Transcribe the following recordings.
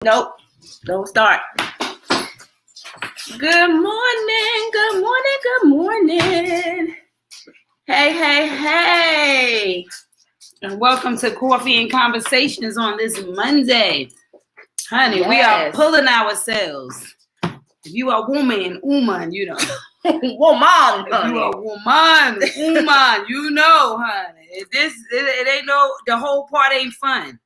Nope. Don't start. Good morning. Good morning. Good morning. Hey. And welcome to Coffee and Conversations on this Monday. Honey, Yes. We are pulling ourselves. If you are woman, you know. Woman. If you are woman, you know, honey. It ain't the whole part ain't fun.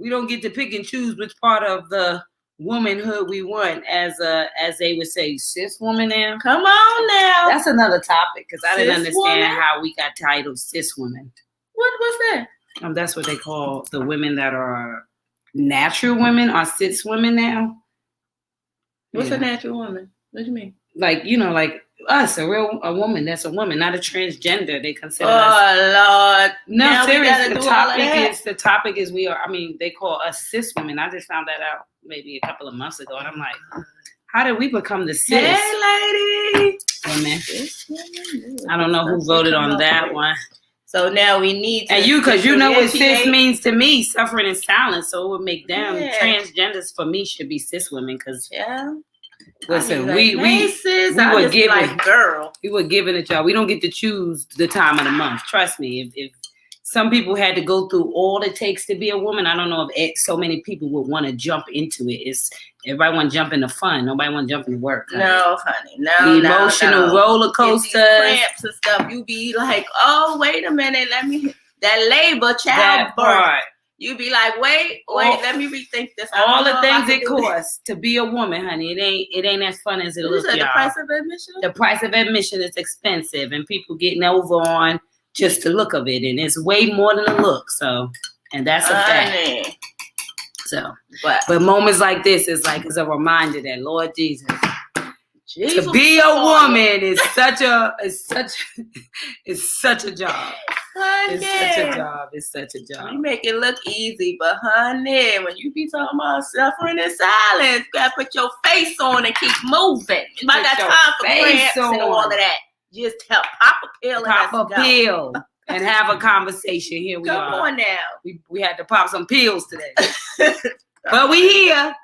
We don't get to pick and choose which part of the womanhood we want, as they would say, cis woman now. Come on now. That's another topic, because I didn't Cis understand woman? how we got titled cis women. What's that? That's what they call the women that are natural women, are cis women now. What's a natural woman? What do you mean? Like, like us, a woman that's a woman, not a transgender. They consider us. Oh Lord! No, now seriously. The topic is we are. I mean, they call us cis women. I just found that out maybe a couple of months ago, and I'm like, how did we become the cis? Hey, lady. Women. I don't know who voted on that one. So now we need to. And because you know what cis means to me, suffering in silence. So it would make them transgenders for me should be cis women, because listen, we were given like, girl. We were given it, y'all. We don't get to choose the time of the month. Trust me. If some people had to go through all it takes to be a woman, I don't know if so many people would want to jump into it. Everybody want to jump into fun. Nobody want to jump into work. Honey. No, honey. No. The emotional roller coasters. Cramps and stuff. You be like, oh, wait a minute. That labor, childbirth. You be like, wait, let me rethink this. All the things it costs to be a woman, honey. It ain't as fun as it looks, y'all. The price of admission? The price of admission is expensive, and people getting over on just the look of it, and it's way more than a look. So, and that's a fact. So, but moments like this is a reminder that Lord Jesus, to be a woman is such a job. Honey, It's such a job. You make it look easy, but honey, when you be talking about suffering in silence, you gotta put your face on and keep moving. I got time for cramps and all of that. Just pop a pill and have a conversation. Here we are. Come on now. We had to pop some pills today. But we here.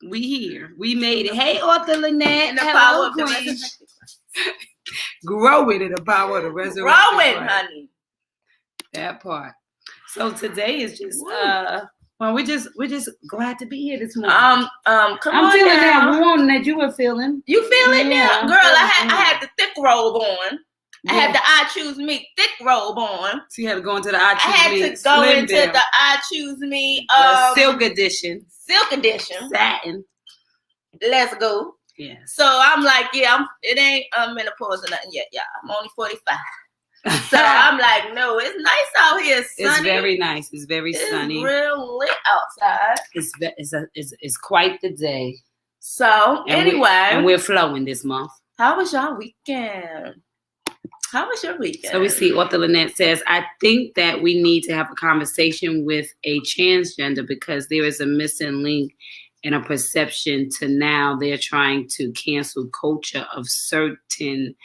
We made it. Hey, Author Lynette. And the power of the resurrection. Growing in the power of the resurrection. Growing, honey. That part. So today is just we're just glad to be here this morning. Come on. I'm feeling that warm that you were feeling. You feel it now, girl? I had the thick robe on. Yeah. I had the I Choose Me thick robe on. So you had to go into the I Choose Me. I had to go into the I Choose Me Silk edition. Satin. Let's go. Yeah. So I'm like, it ain't menopause or nothing yet, y'all. I'm only 45. So I'm like, no, it's nice out here, sunny. It's very nice. It's very sunny. It's real lit outside. It's quite the day. So anyway, we're flowing this month. How was your weekend? How was your weekend? So we see Author Lynette says, I think that we need to have a conversation with a transgender because there is a missing link in a perception to now they're trying to cancel culture of certain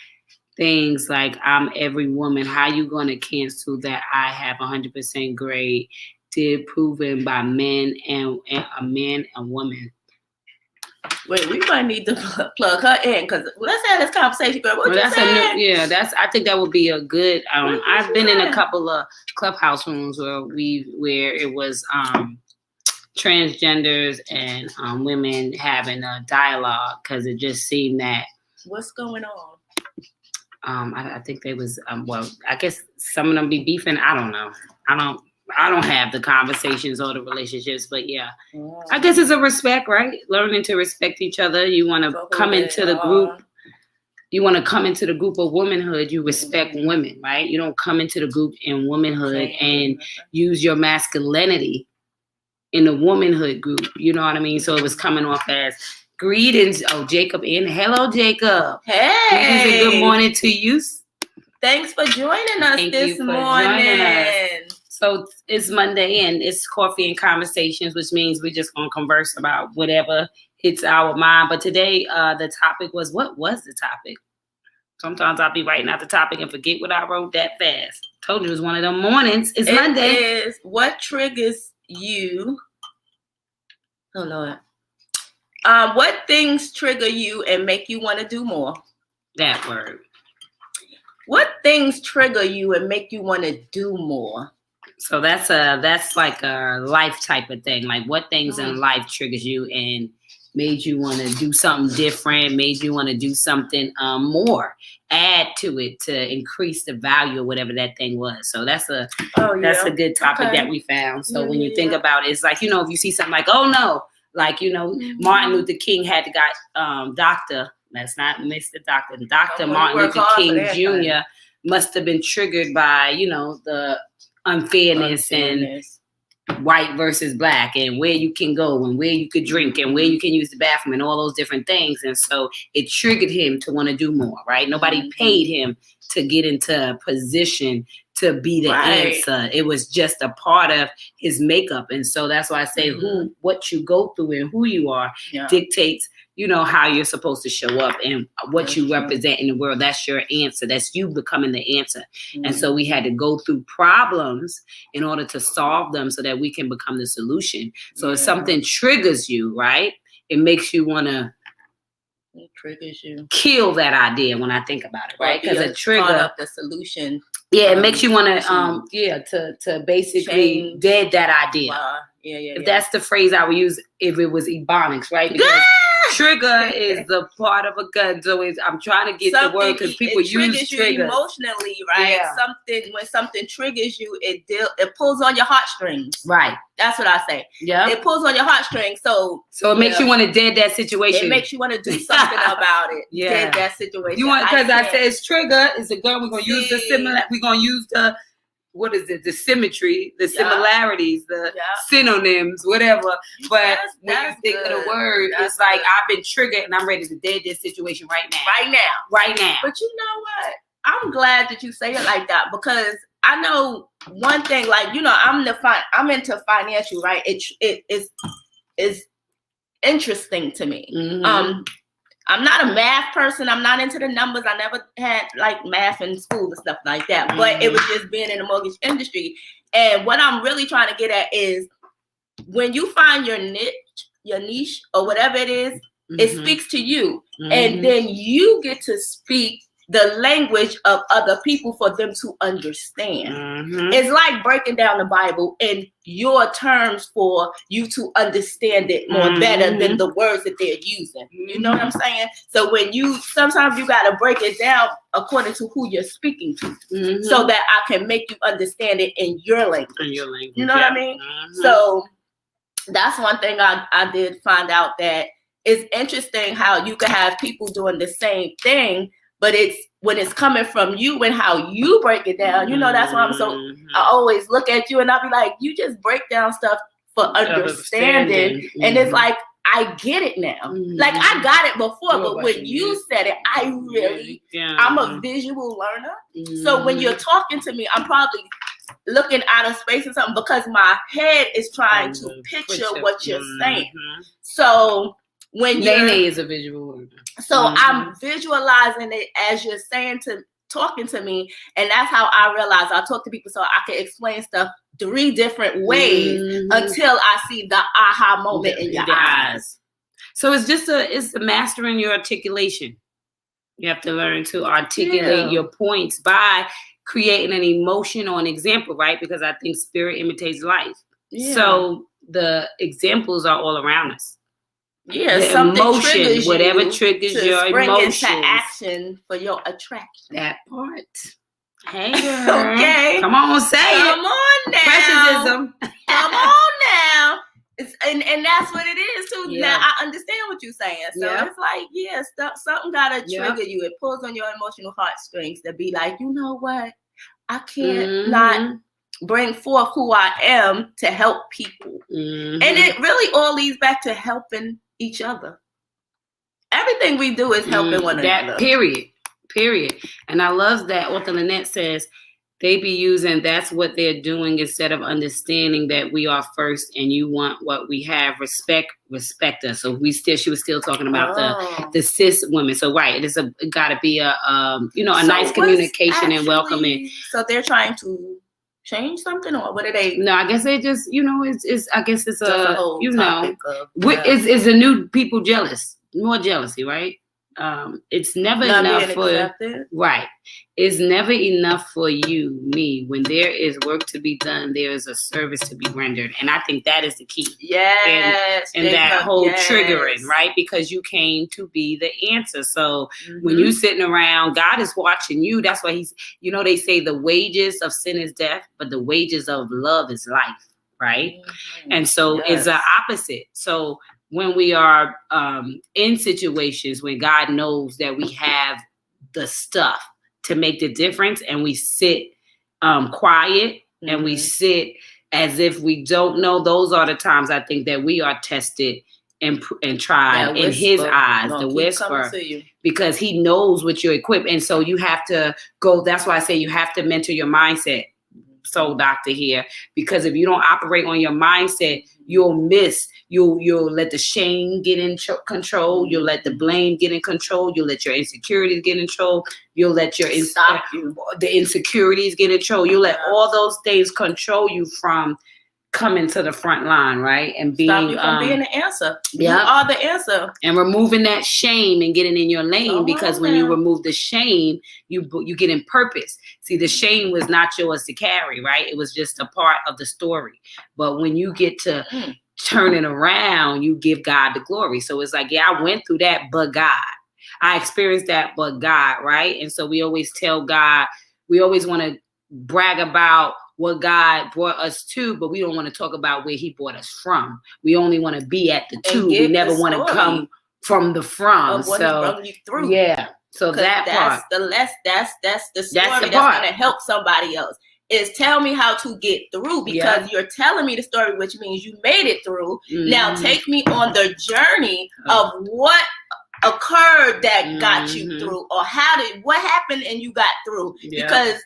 things like I'm every woman. How you going to cancel that I have 100% grade did proven by men and a man and woman? Wait, we might need to plug her in because let's have this conversation, girl. What you saying? I think that would be a good. I've been in a couple of clubhouse rooms where it was transgenders and women having a dialogue because it just seemed that. What's going on? I think they was I guess some of them be beefing. I don't know. I don't have the conversations or the relationships, but I guess it's a respect, right? Learning to respect each other. You want to come into the group. You want to come into the group of womanhood. You respect women, right? You don't come into the group in womanhood and use your masculinity in the womanhood group. You know what I mean? So it was coming off as greetings. Oh, Jacob in. Hello, Jacob. Hey. Greetings and good morning to you. Thanks for joining us this morning. So it's Monday and it's Coffee and Conversations, which means we're just going to converse about whatever hits our mind. But today, the topic was, what was the topic? Sometimes I'll be writing out the topic and forget what I wrote that fast. Told you it was one of them mornings. It's Monday. It is what triggers you. Oh, Lord. What things trigger you and make you want to do more? That word. What things trigger you and make you want to do more? So that's like a life type of thing. Like what things in life triggers you and made you want to do something different, made you want to do something more, add to it to increase the value of whatever that thing was. So that's a good topic that we found. So when you think about it, it's like, you know, if you see something like, oh no, like, you know, Martin Luther King had to got Dr. That's not Mr. Doctor. Dr. Martin Luther King Jr. must have been triggered by, you know, the unfairness and white versus black and where you can go and where you could drink and where you can use the bathroom and all those different things. And so it triggered him to want to do more, right? Nobody paid him to get into a position to be the answer. It was just a part of his makeup. And so that's why I say what you go through and who you are dictates, you know, how you're supposed to show up and what you represent in the world. That's your answer. That's you becoming the answer. And so we had to go through problems in order to solve them so that we can become the solution. So if something triggers you, right, it makes you want to kill that idea when I think about it, right? Because a trigger up the solution. Yeah, it makes you want to to basically dead that idea. If that's the phrase I would use if it was Ebonics, right? Because trigger is the part of a gun. So I'm trying to get the word because people use triggers. You emotionally, right? When something triggers you, it pulls on your heartstrings. Right. That's what I say. Yeah. It pulls on your heartstrings. So it makes you want to dead that situation. It makes you want to do something about it. Dead that situation. You want because I said it's trigger. It's a gun. We're gonna use the similar. We're gonna use the. What is it? The symmetry, the similarities, the synonyms, whatever. But when you think of the word, it's like I've been triggered and I'm ready to dead this situation right now. Right now. But you know what? I'm glad that you say it like that because I know one thing. Like you know, I'm into financial, right? It is interesting to me. Mm-hmm. I'm not a math person. I'm not into the numbers. I never had like math in school and stuff like that. Mm-hmm. But it was just being in the mortgage industry. And what I'm really trying to get at is when you find your niche or whatever it is, it speaks to you. Mm-hmm. And then you get to speak the language of other people for them to understand. Mm-hmm. It's like breaking down the Bible in your terms for you to understand it more better than the words that they're using. You know what I'm saying? So sometimes you got to break it down according to who you're speaking to so that I can make you understand it in your language. You know what I mean? Mm-hmm. So that's one thing I did find out that it's interesting how you can have people doing the same thing, but it's when it's coming from you and how you break it down. You know, that's why I always look at you and I'll be like, you just break down stuff for understanding. And it's like, I get it now. Like I got it before, but when you said it, I'm a visual learner. So when you're talking to me, I'm probably looking out of space or something because my head is trying to picture what you're saying. So when Nene is a visual learner. So I'm visualizing it as you're talking to me. And that's how I realize I talk to people so I can explain stuff 3 different ways until I see the aha moment in your eyes. So it's the mastering your articulation. You have to learn to articulate your points by creating an emotion or an example, right? Because I think spirit imitates life. Yeah. So the examples are all around us. Yeah, the emotion, whatever triggers your emotions. Into action for your attraction. That part. Hey, girl. Okay. Come on, say it. Come on now. Preciosism. Come on now. And that's what it is too. Yeah. Now I understand what you're saying. So it's like, something gotta trigger you. It pulls on your emotional heartstrings to be like, you know what? I can't not bring forth who I am to help people. And it really all leads back to helping each other. Everything we do is helping one another. Period. And I love that Author Lynette says they be using that's what they're doing instead of understanding that we are first and you want what we have. Respect us. So she was still talking about the cis women. So it gotta be a nice communication and welcoming. So they're trying to change something, or what are they? No, I guess they just, it's I guess it's a whole is a new people jealous, more jealousy, right? It's never Not enough being for accepted. right. It's never enough for me. When there is work to be done, there is a service to be rendered, and I think that is the key. Yes, and that whole triggering, right? Because you came to be the answer. So when you sitting around, God is watching you. That's why He's. They say the wages of sin is death, but the wages of love is life, right? And so it's the opposite. So when we are in situations when God knows that we have the stuff to make the difference, and we sit quiet and we sit as if we don't know, those are the times I think that we are tested and tried in His eyes, the whisper, because He knows what you're equipped. And so you have to go. That's why I say you have to mentor your mindset. So doctor here, because if you don't operate on your mindset, you'll miss. You'll let the shame get in control. You'll let the blame get in control. You'll let your insecurities get in control. You'll let the insecurities get in control. You'll let all those things control you from coming to the front line, right? And being stop you from being the answer. Yeah, you are the answer. And removing that shame and getting in your lane, because when you remove the shame, you get in purpose. See, the shame was not yours to carry, right? It was just a part of the story. But when you get to turn it around, you give God the glory. So it's like, yeah, I went through that, but God. I experienced that, but God, right? And so we always tell God, we always want to brag about what God brought us to, but we don't want to talk about where He brought us from. We only want to be at the to. We never want to come from the from. Of what He brought you through. Yeah. So that's part. That's the story that's going to help somebody else. Is tell me how to get through, because you're telling me the story, which means you made it through. Now take me on the journey of what occurred that got you through, or what happened and you got through. Because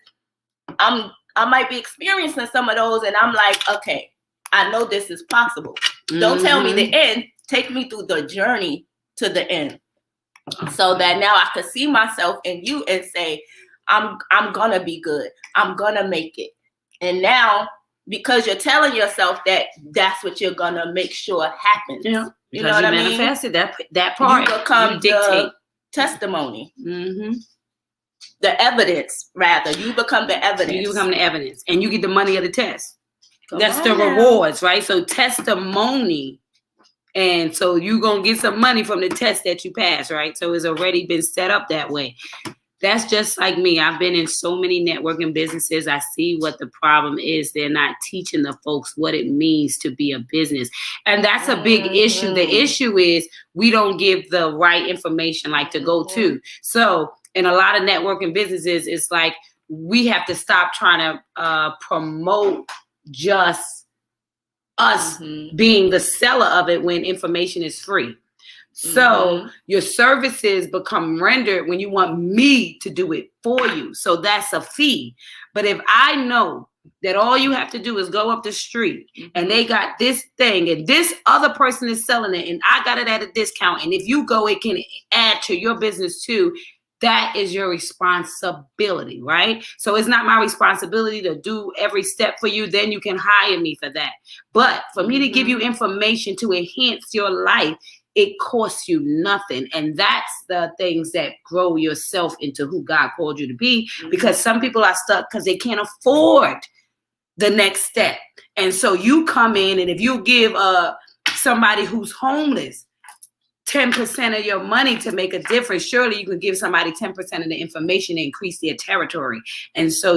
I might be experiencing some of those, and I'm like, okay, I know this is possible. Don't tell me the end. Take me through the journey to the end, so that now I can see myself in you and say, I'm gonna be good. I'm gonna make it. And now, because you're telling yourself that that's what you're gonna make sure happens. Yeah. You know what I mean? Manifested that part. You become the testimony. The evidence, rather. You become the evidence. You become the evidence. And you get the money of the test. That's the rewards, right? So testimony. And so you're going to get some money from the test that you pass, right? So it's already been set up that way. That's just like me. I've been in so many networking businesses. I see what the problem is. They're not teaching the folks what it means to be a business. And that's a big issue. The issue is we don't give the right information, like to go to. So in a lot of networking businesses, it's like we have to stop trying to promote just us being the seller of it when information is free. So your services become rendered when you want me to do it for you. So that's a fee. But if I know that all you have to do is go up the street and they got this thing and this other person is selling it and I got it at a discount, and if you go, it can add to your business too. That is your responsibility, right? So it's not my responsibility to do every step for you. Then you can hire me for that. But for me to give you information to enhance your life, it costs you nothing. And that's the things that grow yourself into who God called you to be. Because some people are stuck because they can't afford the next step. And so you come in, and if you give somebody who's homeless 10% of your money to make a difference, surely you can give somebody 10% of the information to increase their territory. And so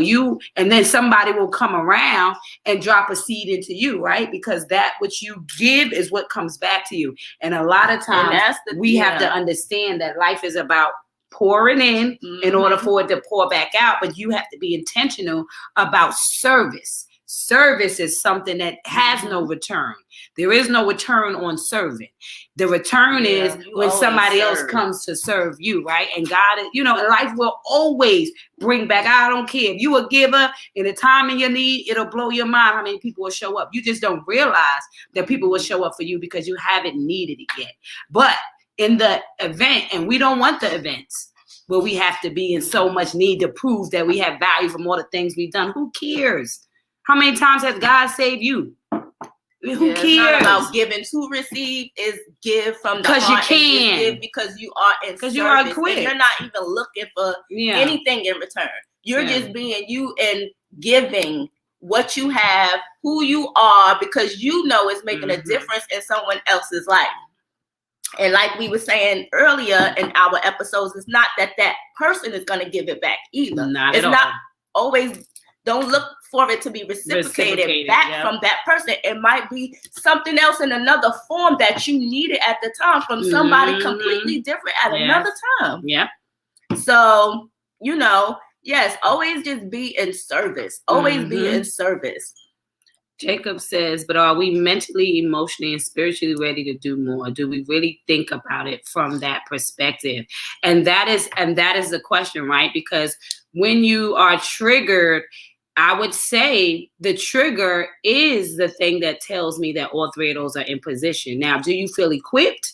and then somebody will come around and drop a seed into you, right? Because that which you give is what comes back to you. And a lot of times we have to understand that life is about pouring in order for it to pour back out. But you have to be intentional about service. Service is something that has no return. There is no return on serving. The return is when somebody else comes to serve you, right? And God, and life will always bring back. I don't care if you a giver in a time in your need, it'll blow your mind how many people will show up. You just don't realize that people will show up for you because you haven't needed it yet. But in the event, and we don't want the events where we have to be in so much need to prove that we have value from all the things we've done. Who cares? How many times has God saved you? Who cares? It's not about giving to receive. Is give from the heart. Because you can. Give because you are in service. Because you are equipped. And you're not even looking for anything in return. You're just being you and giving what you have, who you are, because you know it's making a difference in someone else's life. And like we were saying earlier in our episodes, it's not that person is going to give it back either. It's not always. Don't look for it to be reciprocated back from that person. It might be something else in another form that you needed at the time from somebody completely different at another time. Yeah. So, yes, always just be in service. Always be in service. Jacob says, but are we mentally, emotionally, and spiritually ready to do more? Do we really think about it from that perspective? And that is the question, right? Because when you are triggered, I would say the trigger is the thing that tells me that all three of those are in position. Now, do you feel equipped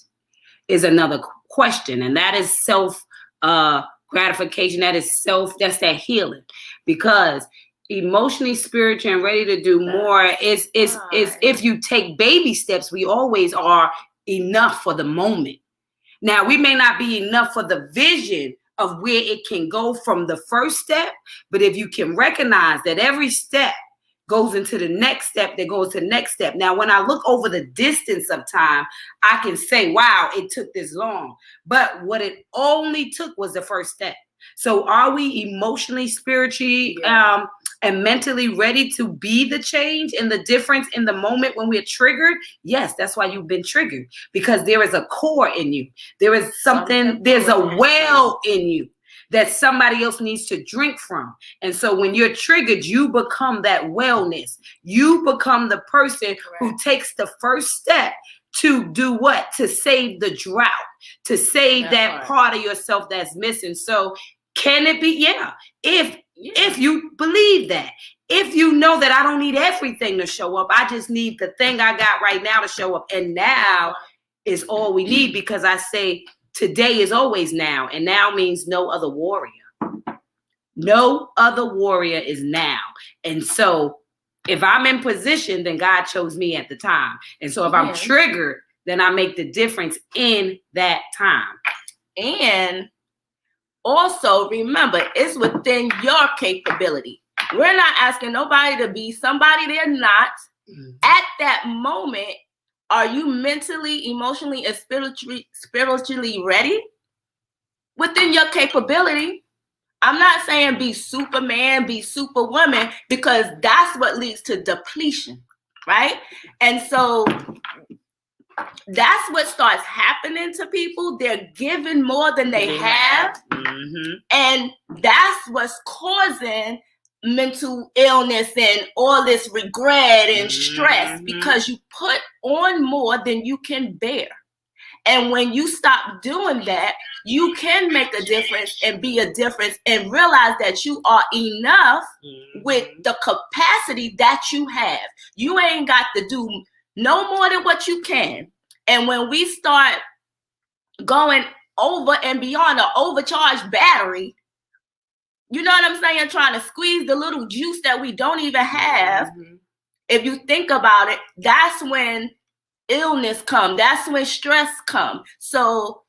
is another question. And that is self gratification. That's that healing. Because emotionally, spiritual, and ready to do more is if you take baby steps, we always are enough for the moment. Now, we may not be enough for the vision of where it can go from the first step, but if you can recognize that every step goes into the next step, that goes to the next step. Now, when I look over the distance of time, I can say, wow, it took this long. But what it only took was the first step. So are we emotionally, spiritually, and mentally ready to be the change and the difference in the moment when we're triggered? Yes, that's why you've been triggered, because there is a core in you. There is there's a well in you that somebody else needs to drink from. And so when you're triggered, you become that wellness. You become the person who takes the first step to do what? To save the drought, to save that part of yourself that's missing. So can it be? Yeah. If you believe that, if you know that I don't need everything to show up, I just need the thing I got right now to show up. And now is all we need, because I say today is always now. And now means no other warrior. No other warrior is now. And so if I'm in position, then God chose me at the time. And so if I'm triggered, then I make the difference in that time. And also, remember, it's within your capability. We're not asking nobody to be somebody they're not. At that moment, are you mentally, emotionally, and spiritually ready? Within your capability. I'm not saying be Superman, be Superwoman, because that's what leads to depletion, right? And so that's what starts happening to people. They're giving more than they have. And that's what's causing mental illness and all this regret and stress, because you put on more than you can bear. And when you stop doing that, you can make a difference and be a difference and realize that you are enough with the capacity that you have. You ain't got to do no more than what you can. And when we start going over and beyond an overcharged battery, you know what I'm saying? Trying to squeeze the little juice that we don't even have. If you think about it, that's when illness comes. That's when stress comes. So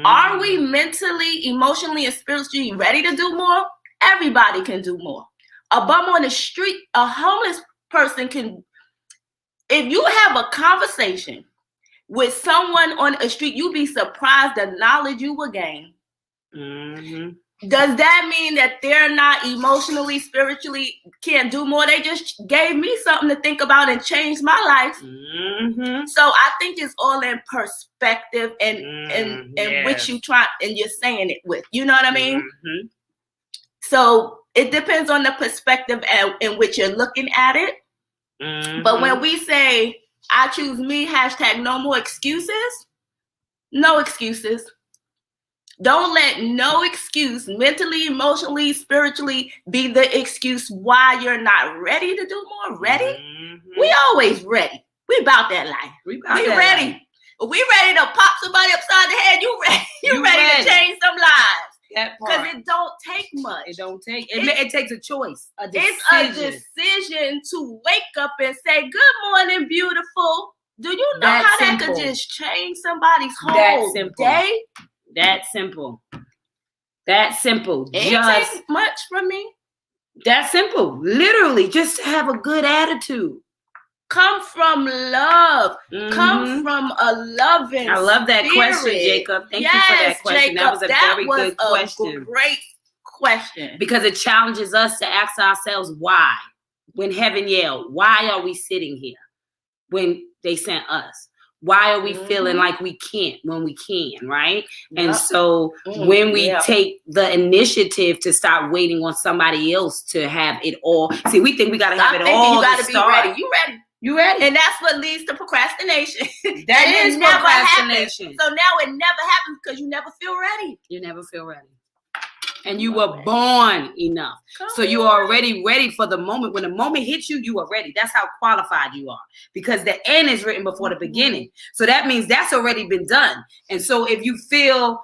are we mentally, emotionally, and spiritually ready to do more? Everybody can do more. A bum on the street, a homeless person can. If you have a conversation with someone on a street, you'd be surprised the knowledge you will gain. Does that mean that they're not emotionally, spiritually can't do more? They just gave me something to think about and changed my life. So I think it's all in perspective and which you try and you're saying it with. You know what I mean? So it depends on the perspective in which you're looking at it. But when we say, I choose me, # no more excuses, no excuses. Don't let no excuse, mentally, emotionally, spiritually, be the excuse why you're not ready to do more. Ready? We always ready. We about that life. We ready. If we ready to pop somebody upside the head, you ready. You ready to change some lives. That Because part. it don't take much. It takes a choice. It's a decision to wake up and say, "Good morning, beautiful." Do you know how that could just change somebody's whole day? That simple. It ain't take much from me. That simple. Literally, just to have a good attitude. Come from love. Come from a loving I love that spirit. question, Jacob. Thank you for that question. Jacob, that was a very good question. A great question. Because it challenges us to ask ourselves why. When heaven yelled, why are we sitting here when they sent us? Why are we feeling like we can't when we can, right? Yep. And so when we take the initiative to stop waiting on somebody else to have it all. See, we think we got to have it all. You got to be ready. You ready. And that's what leads to procrastination. That is procrastination. So now it never happens because you never feel ready. You never feel ready. And you were born enough. So you are already ready for the moment. When the moment hits you, you are ready. That's how qualified you are. Because the end is written before the beginning. So that means that's already been done. And so if you feel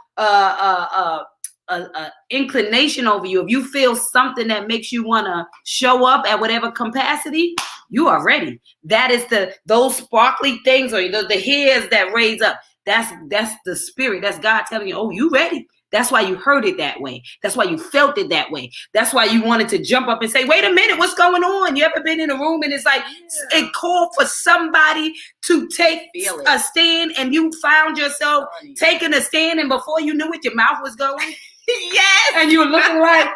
inclination over you, if you feel something that makes you want to show up at whatever capacity, you are ready. That is those sparkly things or the hairs that raise up. That's the spirit. That's God telling you, oh, you ready. That's why you heard it that way. That's why you felt it that way. That's why you wanted to jump up and say, wait a minute, what's going on? You ever been in a room and it's like, it called for somebody to take a stand and you found yourself taking a stand and before you knew it, your mouth was going? Yes. And you were looking like,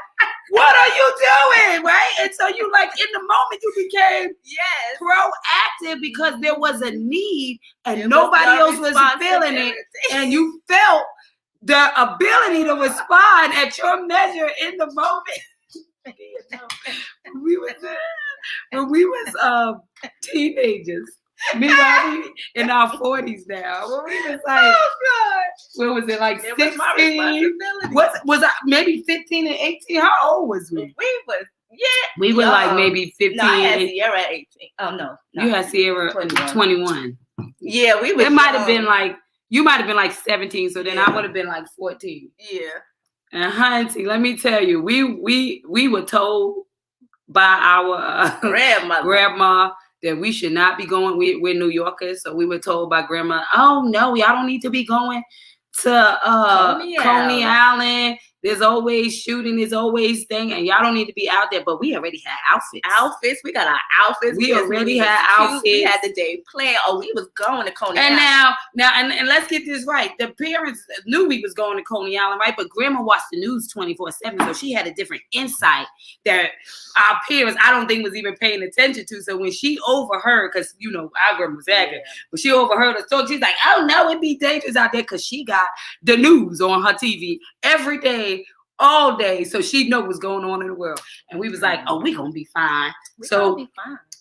what are you doing? Right? And so you like in the moment you became proactive because there was a need and nobody else was feeling it. And you felt the ability to respond at your measure in the moment. When we was teenagers, me and Robbie in our 40s now. When we was like, what was it, like 16? Was I maybe 15 and 18? How old was we? We were like maybe 15. No, I had Sierra at 18. Oh, no. You had Sierra 21. Yeah, we was. It might have been like, you might have been like 17, so then I would have been like 14. Yeah. And Hunty, let me tell you, we were told by our grandma that we should not be going. We're New Yorkers, so we were told by grandma, oh no, y'all don't need to be going to Coney Island. There's always shooting, there's always thing, and y'all don't need to be out there. But we already had outfits. We got our outfits. We already had outfits. We had the day planned. Oh, we was going to Coney Island. And now, let's get this right. The parents knew we was going to Coney Island, right? But grandma watched the news 24/7, so she had a different insight that our parents, I don't think, was even paying attention to. So when she overheard, because you know our grandma was acting, but she overheard us talk, she's like, "Oh no, it'd be dangerous out there," because she got the news on her TV every day. All day, so she know what's going on in the world. And we was like, oh, we gonna be fine.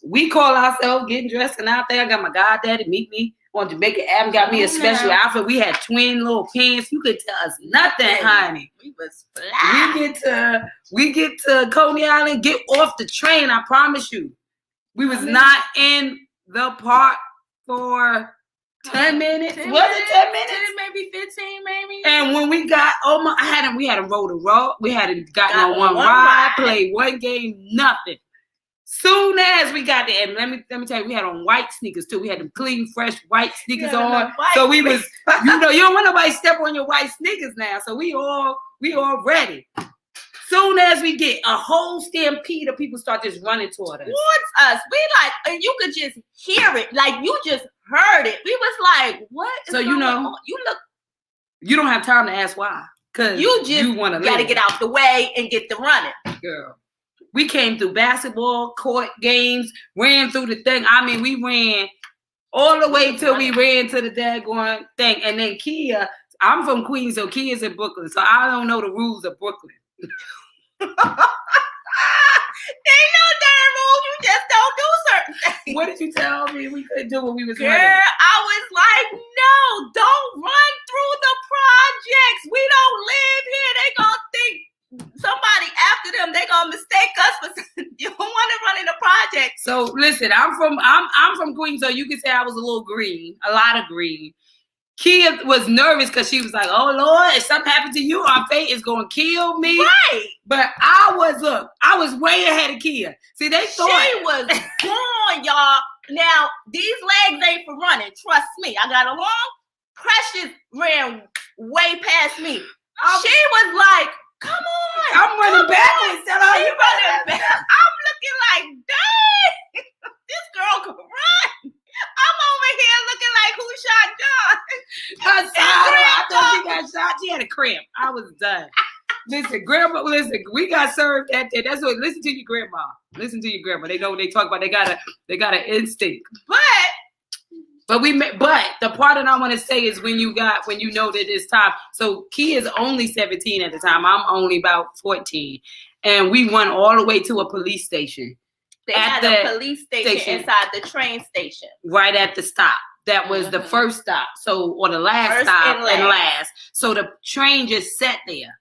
We call ourselves getting dressed and out there. I got my goddaddy meet me on Jamaica Avenue, got me a special outfit. We had twin little pants. You could tell us nothing, honey. We was fly. We get to Coney Island, get off the train, I promise you. We was not in the park for 10 minutes. Was it 10 minutes? Maybe 15, maybe. And when we got we hadn't rode a road. We hadn't gotten on one ride, played one game, nothing. Soon as we got there, and let me tell you, we had on white sneakers too. We had them clean, fresh white sneakers on. So we was, you don't want nobody step on your white sneakers now. So we all ready. Soon as we get a whole stampede of people start just running toward us. Towards us. We like, and you could just hear it. Like you just heard it. We was like, what? So you don't have time to ask why. Because you want to gotta get out the way and get the running. Girl. We came through basketball court games, ran through the thing. I mean, we ran all the way till we ran to the daggone thing. And then Kia, I'm from Queens, so Kia's in Brooklyn. So I don't know the rules of Brooklyn. Ain't no damn rule. You just don't do certain things. What did you tell me we couldn't do when we was running? I was like, no, don't run through the projects. We don't live here. They gonna think somebody after them. They gonna mistake us for you don't want to run in the project. So listen, I'm from Queens, so you can say I was a little green, a lot of green. Kia was nervous because she was like, "Oh Lord, if something happened to you, our fate is gonna kill me." Right. But I was way ahead of Kia. See, they thought she was gone, y'all. Now these legs ain't for running. Trust me. I got along. Precious ran way past me. She was like, "Come on, I'm running backwards." You running back? I'm looking like, dang, this girl can run. I'm over here looking like who shot John. I thought she got shot. She had a cramp. I was done. Listen, grandma. Listen, we got served that day. That's what. Listen to your grandma. Listen to your grandma. They know what they talk about. They got an instinct. But the part that I want to say is when you know that it's time. So Key is only 17 at the time. I'm only about 14, and we went all the way to a police station. They had a police station inside the train station. Right at the stop. That was the first stop. So, or the last stop and last. So the train just sat there.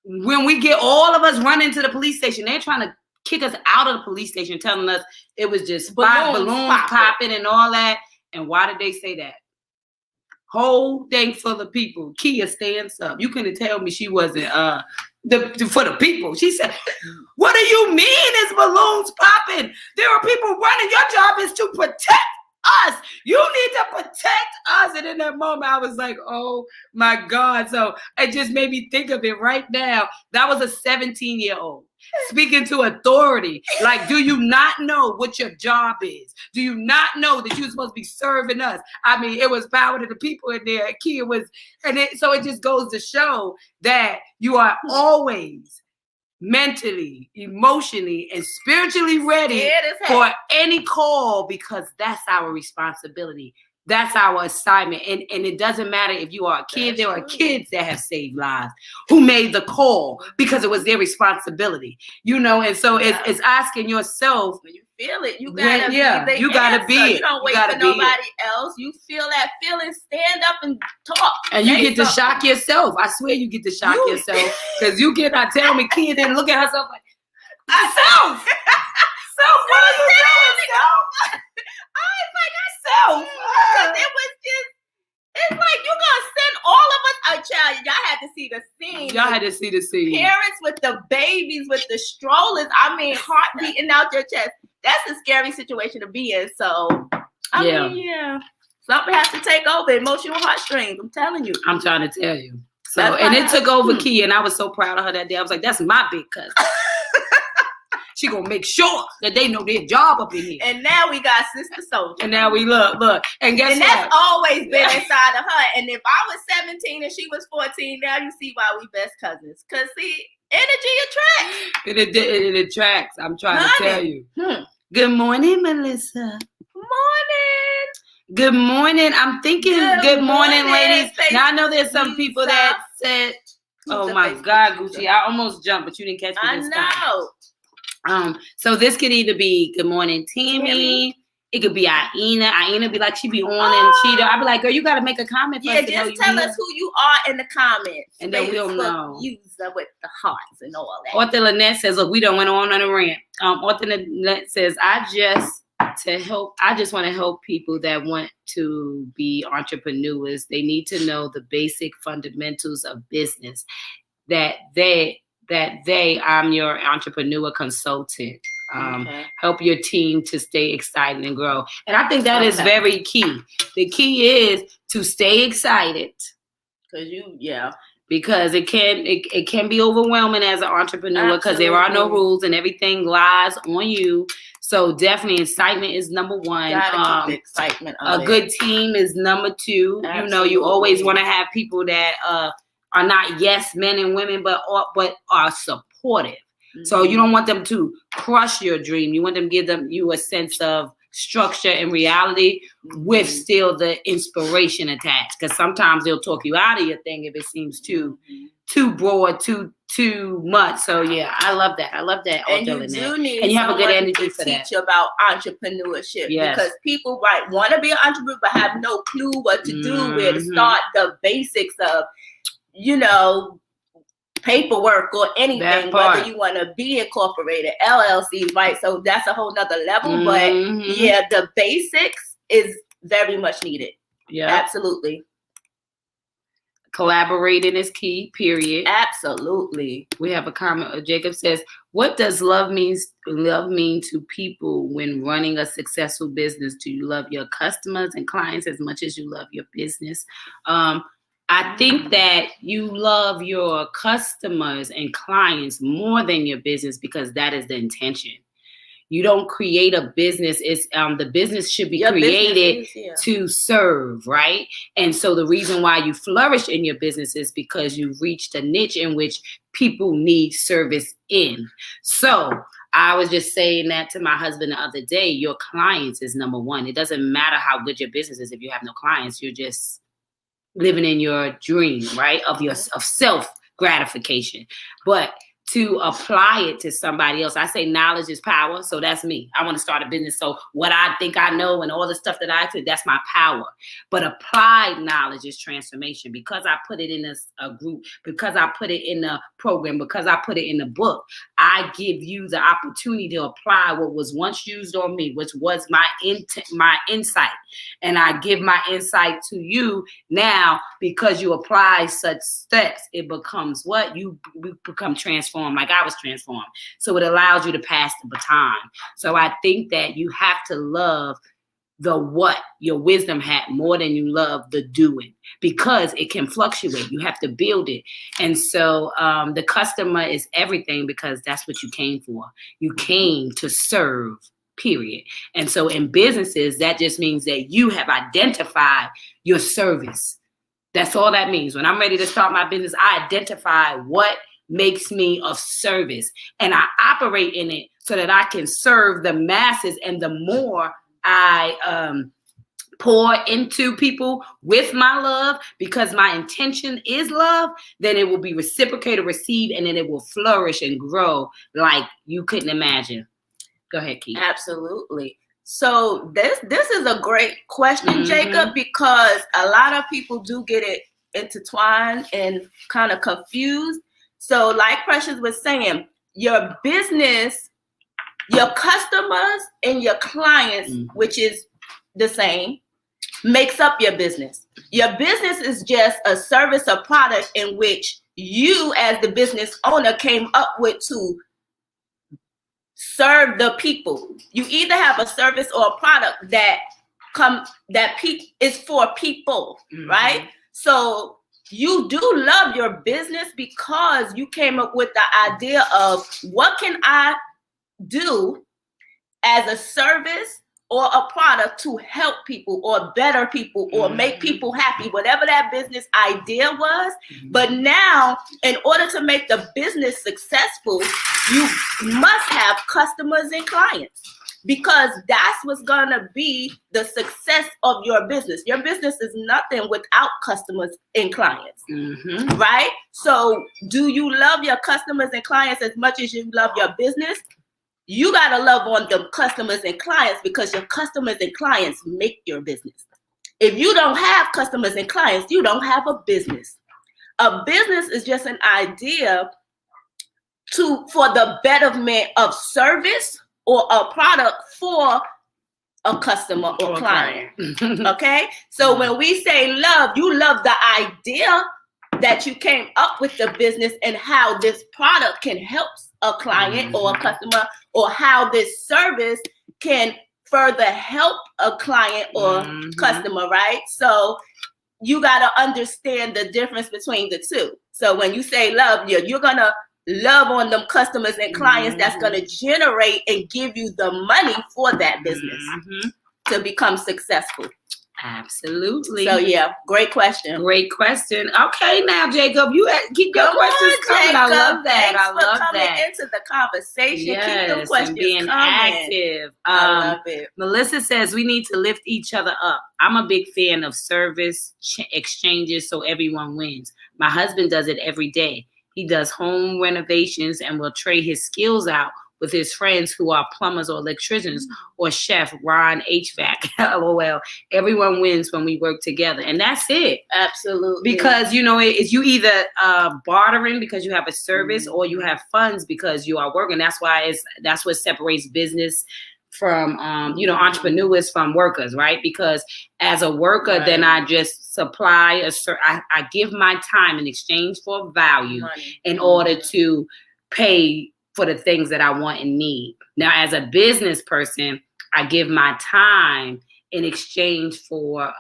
When we get all of us running to the police station, they're trying to kick us out of the police station, telling us it was just balloons popping and all that. And why did they say that? Whole thing full of people. Kia stands up. You couldn't tell me she wasn't for the people. She said, "What do you mean it's balloons popping? There are people running. Your job is to protect us. You need to protect us." And in that moment, I was like, oh my God. So it just made me think of it right now. That was a 17-year-old speaking to authority. Like, do you not know what your job is? Do you not know that you're supposed to be serving us? I mean, it was power to the people in there. Kia was, so it just goes to show that you are always mentally, emotionally, and spiritually ready for any call, because that's our responsibility. That's our assignment. And it doesn't matter if you are a kid. There are kids that have saved lives who made the call because it was their responsibility. And so it's asking yourself. When you feel it, you gotta you gotta be it. You don't wait for nobody else. You feel that feeling, stand up and talk. And you get to shock yourself. I swear you get to shock yourself. Because you cannot tell me Kia didn't look at herself like, "Self! Self, what are you doing, Self?" I was like, "Self." Because it was just, it's like you're going to send all of us. Oh, child, y'all had to see the scene. Y'all had to see the scene. Parents with the babies, with the strollers. I mean, heart beating out your chest. That's a scary situation to be in. So, I mean, something has to take over. Emotional heartstrings. I'm telling you. I'm trying to tell you. So, and it took over Kia, and I was so proud of her that day. I was like, that's my big cousin. She gonna make sure that they know their job up in here. And now we got Sister Soldier. And now we look. And guess what? That's always been inside of her. And if I was 17 and she was 14, now you see why we best cousins. Because, see, energy attracts. It attracts. I'm trying to tell you. Good morning, Melissa. Morning. Good morning. I'm thinking good morning, ladies. Now, I know there's some people that said, oh, my God, Gucci. I almost jumped, but you didn't catch me this time. I know. So this could either be good morning, Tammy. It could be Aina. Aina be like, she be on and she. I'd be like, girl, you got to make a comment. Yeah, just tell us who you are in the comments. And then we'll know. User with the hearts and all that. Author Lynette says, look, we don't went on a rant. Author Lynette says, I just want to help people that want to be entrepreneurs. They need to know the basic fundamentals of business. I'm your entrepreneur consultant. Help your team to stay excited and grow. And I think that is very key. The key is to stay excited. Because it can be overwhelming as an entrepreneur because there are no rules and everything lies on you. So definitely excitement is number one. Gotta keep excitement a good team is number two. Absolutely. You always want to have people that are not yes men and women, but are supportive. Mm-hmm. So you don't want them to crush your dream. You want them to give you a sense of structure and reality with still the inspiration attached. Because sometimes they'll talk you out of your thing if it seems too broad, too much. So yeah, I love that. And you do need, and you have a good energy for that. Teach about entrepreneurship because people might want to be an entrepreneur but have no clue what to do, where to start, the basics of paperwork or anything, whether you want to be incorporated, LLC, right? So that's a whole nother level. But yeah, the basics is very much needed. Yeah, absolutely. Collaborating is key, period. Absolutely. We have a comment. Jacob says, what does love mean to people when running a successful business? Do you love your customers and clients as much as you love your business? I think that you love your customers and clients more than your business because that is the intention. You don't create a business. It's the business should be created to serve, right? And so the reason why you flourish in your business is because you've reached a niche in which people need service in. So I was just saying that to my husband the other day. Your clients is number one. It doesn't matter how good your business is if you have no clients. You're just living in your dream, right? Of self gratification, but to apply it to somebody else. I say knowledge is power. So that's me. I want to start a business. So what I think I know and all the stuff that I do, that's my power. But applied knowledge is transformation. Because I put it in a group, because I put it in a program, because I put it in a book, I give you the opportunity to apply what was once used on me, which was my insight. And I give my insight to you now because you apply such steps. It becomes what? You become transformed. Like I was transformed. So it allows you to pass the baton. So I think that you have to love the what, your wisdom hat, more than you love the doing, because it can fluctuate. You have to build it. And so the customer is everything because that's what you came for. You came to serve, period. And so in businesses, that just means that you have identified your service. That's all that means. When I'm ready to start my business, I identify what makes me of service, and I operate in it so that I can serve the masses. And the more I pour into people with my love, because my intention is love, then it will be reciprocated, received, and then it will flourish and grow like you couldn't imagine. Go ahead, Keith. Absolutely. So this is a great question, Jacob, because a lot of people do get it intertwined and kind of confused. So like Precious was saying, your business, your customers and your clients, which is the same, makes up your business. Your business is just a service or product in which you as the business owner came up with to serve the people. You either have a service or a product that is for people, right? So you do love your business because you came up with the idea of what can I do as a service or a product to help people or better people or make people happy, whatever that business idea was. But now, in order to make the business successful, you must have customers and clients, because that's what's gonna be the success of your business. Your business is nothing without customers and clients, right? So do you love your customers and clients as much as you love your business? You gotta love on the customers and clients, because your customers and clients make your business. If you don't have customers and clients, you don't have a business. A business is just an idea for the betterment of service or a product for a customer or client. Okay? So when we say love, you love the idea that you came up with the business and how this product can help a client or a customer, or how this service can further help a client or customer, right? So you got to understand the difference between the two. So when you say love, you're going to love on them customers and clients that's going to generate and give you the money for that business to become successful. Absolutely. So yeah, great question. Great question. Okay, now Jacob, you keep your questions coming. I love that. I love that. Into the conversation. Yes, keep the questions and being coming. active. I love it. Melissa says we need to lift each other up. I'm a big fan of service exchanges so everyone wins. My husband does it every day. He does home renovations and will trade his skills out with his friends who are plumbers or electricians or chef, Ron HVAC. LOL. Everyone wins when we work together. And that's it. Absolutely. Because, it's you either bartering because you have a service or you have funds because you are working. That's what separates business entrepreneurs from workers, right? Because as a worker, right, then I just supply I give my time in exchange for value in order to pay for the things that I want and need. Now, as a business person, I give my time in exchange for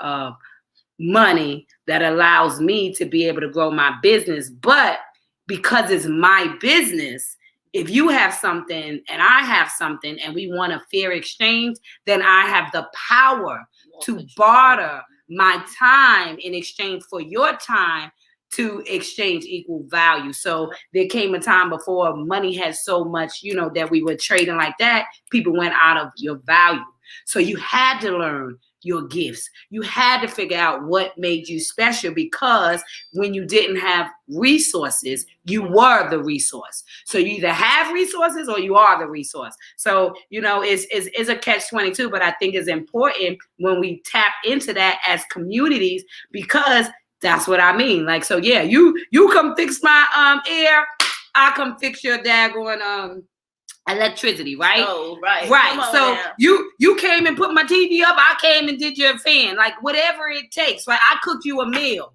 money that allows me to be able to grow my business. But because it's my business, if you have something and I have something and we want a fair exchange, then I have the power to barter my time in exchange for your time to exchange equal value. So there came a time before money had so much, that we were trading like that. People went out of your value. So you had to learn your gifts. You had to figure out what made you special, because when you didn't have resources, you were the resource. So you either have resources or you are the resource. So, it's a catch-22, but I think it's important when we tap into that as communities, because that's what I mean. Like, so yeah, you come fix my air, I come fix your daggone electricity, right? Oh, right. Right. So you came and put my TV up, I came and did your fan, like whatever it takes. Like I cooked you a meal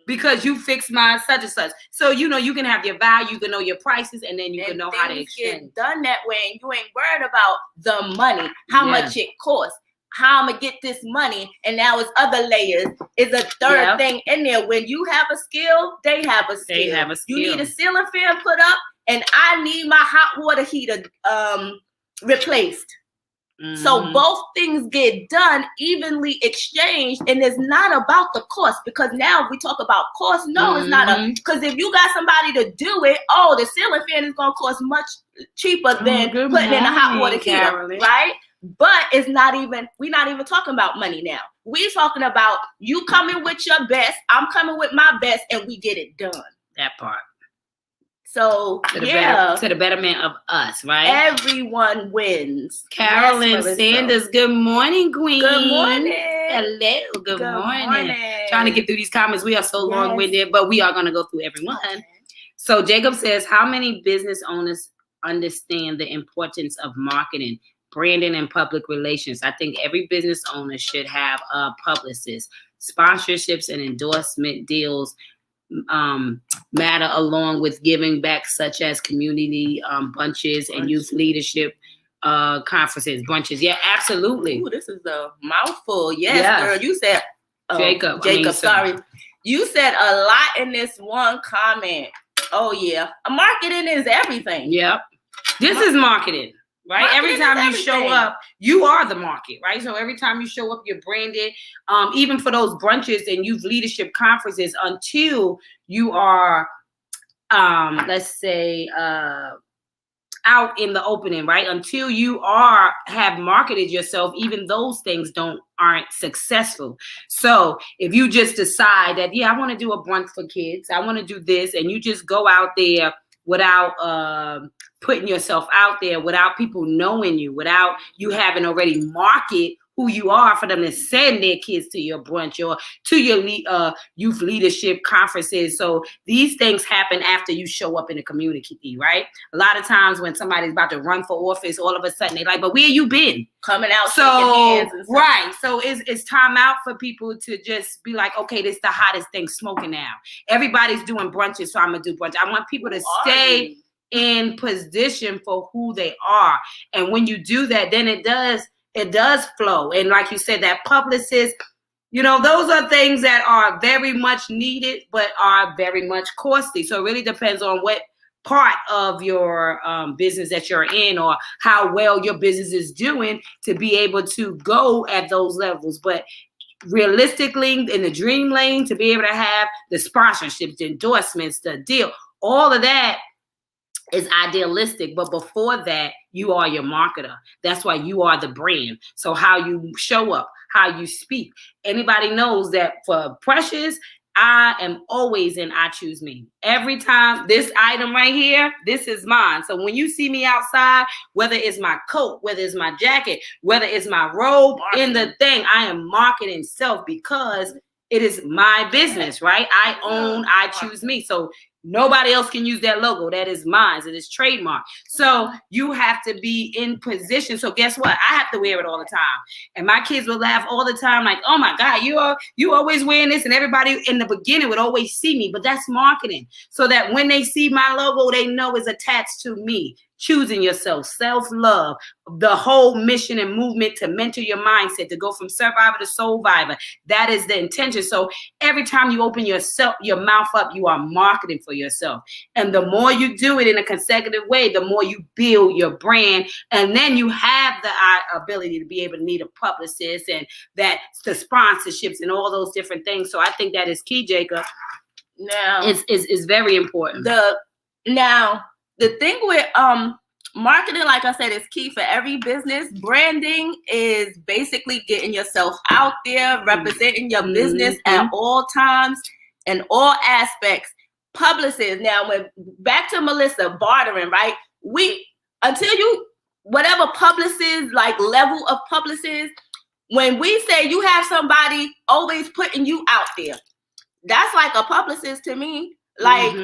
because you fixed my such and such. So you can have your value, you can know your prices, and then you can know how to exchange. Get done that way, and you ain't worried about the money, how much it costs, how I'm gonna get this money, and now it's other layers. Is a third thing in there. When you have a skill, they have a skill. They have a skill. You need a ceiling fan put up, and I need my hot water heater replaced. Mm-hmm. So both things get done, evenly exchanged, and it's not about the cost, because now we talk about cost. No, it's not because if you got somebody to do it, the ceiling fan is gonna cost much cheaper than putting in a hot water heater, Carolyn. Right? But we're not even talking about money now. We're talking about you coming with your best, I'm coming with my best, and we get it done. That part. So to the betterment of us, right? Everyone wins. Carolyn Sanders, good morning, Queen. Good morning. Hello, good morning. Trying to get through these comments. We are so long-winded, but we are going to go through every one. Okay. So Jacob says, how many business owners understand the importance of marketing, branding, and public relations? I think every business owner should have a publicist. Sponsorships and endorsement deals matter, along with giving back, such as community bunches and youth leadership conferences, bunches. Yeah, absolutely. Ooh, this is a mouthful. Yes, girl. You said Jacob. Sorry. You said a lot in this one comment. Oh yeah, marketing is everything. Yep. This is marketing. Right? Every time you show up, you are the market, right? So every time you show up, you're branded. Even for those brunches and youth leadership conferences, until you are, let's say, out in the opening, right? Until you have marketed yourself, even those things aren't successful. So if you just decide that, I want to do a brunch for kids, I want to do this, and you just go out there without putting yourself out there, without people knowing you, without you having already market who you are for them to send their kids to your brunch or to your youth leadership conferences. So these things happen after you show up in the community, right? A lot of times when somebody's about to run for office, all of a sudden they're like, but where you been? Coming out. So, right. So it's time out for people to just be like, okay, this is the hottest thing smoking now. Everybody's doing brunches, so I'm going to do brunch. I want people to stay in position for who they are. And when you do that, then it does flow. And like you said, that publicist, those are things that are very much needed, but are very much costly. So it really depends on what part of your business that you're in, or how well your business is doing to be able to go at those levels. But realistically, in the dream lane, to be able to have the sponsorships, the endorsements, the deal, all of that is idealistic. But before that, you are your marketer. That's why you are the brand. So how you show up, how you speak. Anybody knows that for Precious, I am always in I choose me. Every time, this item right here, this is mine. So when you see me outside, whether it's my coat, whether it's my jacket, whether it's my robe in the thing, I am marketing self, because It is my business, right? I own, I choose me. So nobody else can use that logo. That is mine. It is trademark. So you have to be in position. So guess what? I have to wear it all the time. And my kids will laugh all the time like, oh my God, you always wearing this. And everybody in the beginning would always see me. But that's marketing. So that when they see my logo, they know it's attached to me. Choosing yourself, self-love, the whole mission and movement to mentor your mindset, to go from survivor to soulvivor. That is the intention. So every time you open your mouth up, you are marketing for yourself. And the more you do it in a consecutive way, the more you build your brand. And then you have the ability to be able to need a publicist and the sponsorships and all those different things. So I think that is key, Jacob. Now, is very important. The thing with marketing, like I said, is key for every business. Branding is basically getting yourself out there, representing your business at all times and all aspects. Publicists. Now, back to Melissa, bartering, right? Whatever publicist, like level of publicist, when we say you have somebody always putting you out there, that's like a publicist to me. Like,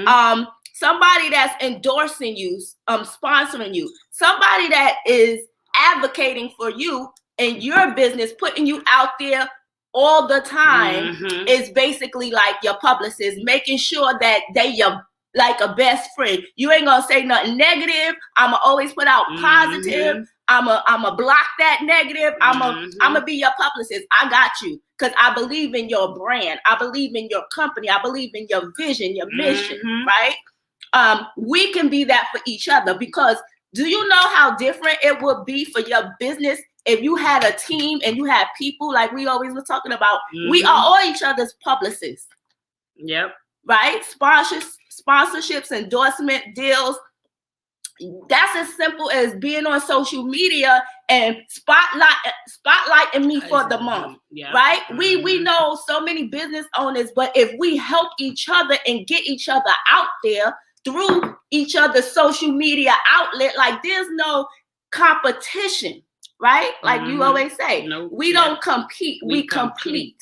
somebody that's endorsing you, sponsoring you, somebody that is advocating for you and your business, putting you out there all the time is basically like your publicist, making sure that they your like a best friend. You ain't gonna say nothing negative. I'ma always put out positive. I'ma block that negative. I'ma be your publicist. I got you because I believe in your brand. I believe in your company. I believe in your vision, your mission, right? We can be that for each other, because do you know how different it would be for your business if you had a team and you had people like we always were talking about? We are all each other's publicists. Yep. Right? Sponsorships, endorsement deals. That's as simple as being on social media and spotlighting me for the month, right? We know so many business owners, but if we help each other and get each other out there through each other's social media outlet, like there's no competition, right? Like you always say, we don't compete, we complete.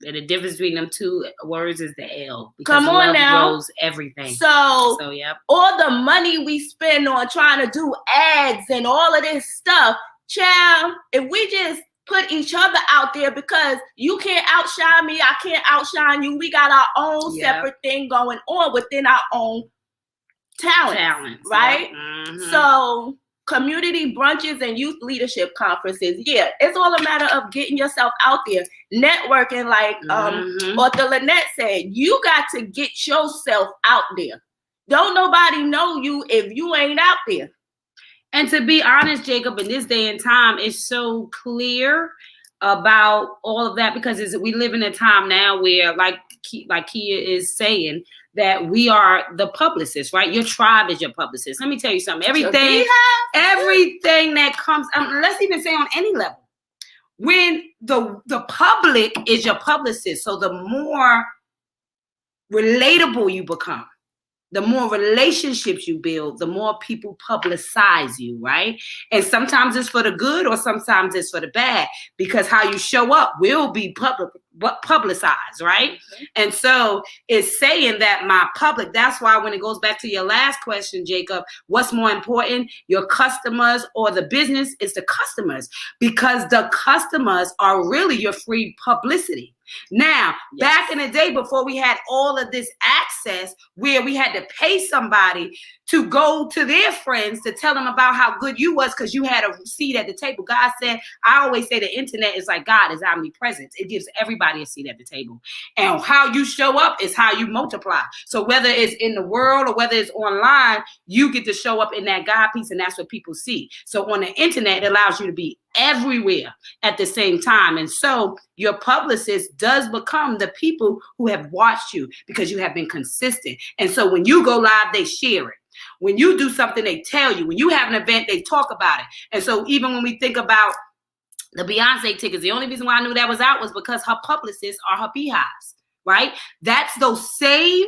And the difference between them two words is the L. Come on now. Grows everything. So yep. All the money we spend on trying to do ads and all of this stuff, child, if we just put each other out there, because you can't outshine me, I can't outshine you. We got our own separate thing going on within our own talents, right? Yep. So community brunches and youth leadership conferences. Yeah, it's all a matter of getting yourself out there, networking. Like Author Lynette said, you got to get yourself out there. Don't nobody know you if you ain't out there. And to be honest, Jacob, in this day and time, it's so clear about all of that, because we live in a time now where, like Kia is saying, that we are the publicist, right? Your tribe is your publicist. Let me tell you something. Everything that comes, let's even say on any level, when the public is your publicist, so the more relatable you become, the more relationships you build, the more people publicize you, right? And sometimes it's for the good or sometimes it's for the bad, because how you show up will be publicized, right? And so it's saying that my public, that's why when it goes back to your last question, Jacob, what's more important, your customers or the business? Is the customers, because the customers are really your free publicity. Now, back in the day, before we had all of this access, where we had to pay somebody to go to their friends to tell them about how good you was because you had a seat at the table. God said, I always say the internet is like God is omnipresent. It gives everybody a seat at the table. And how you show up is how you multiply. So whether it's in the world or whether it's online, you get to show up in that God piece, and that's what people see. So on the internet, it allows you to be everywhere at the same time. And so your publicist does become the people who have watched you because you have been consistent. And so when you go live, they share it. When you do something, they tell you. When you have an event, they talk about it. And so even when we think about the Beyonce tickets, the only reason why I knew that was out was because her publicists are her beehives, right? That's those same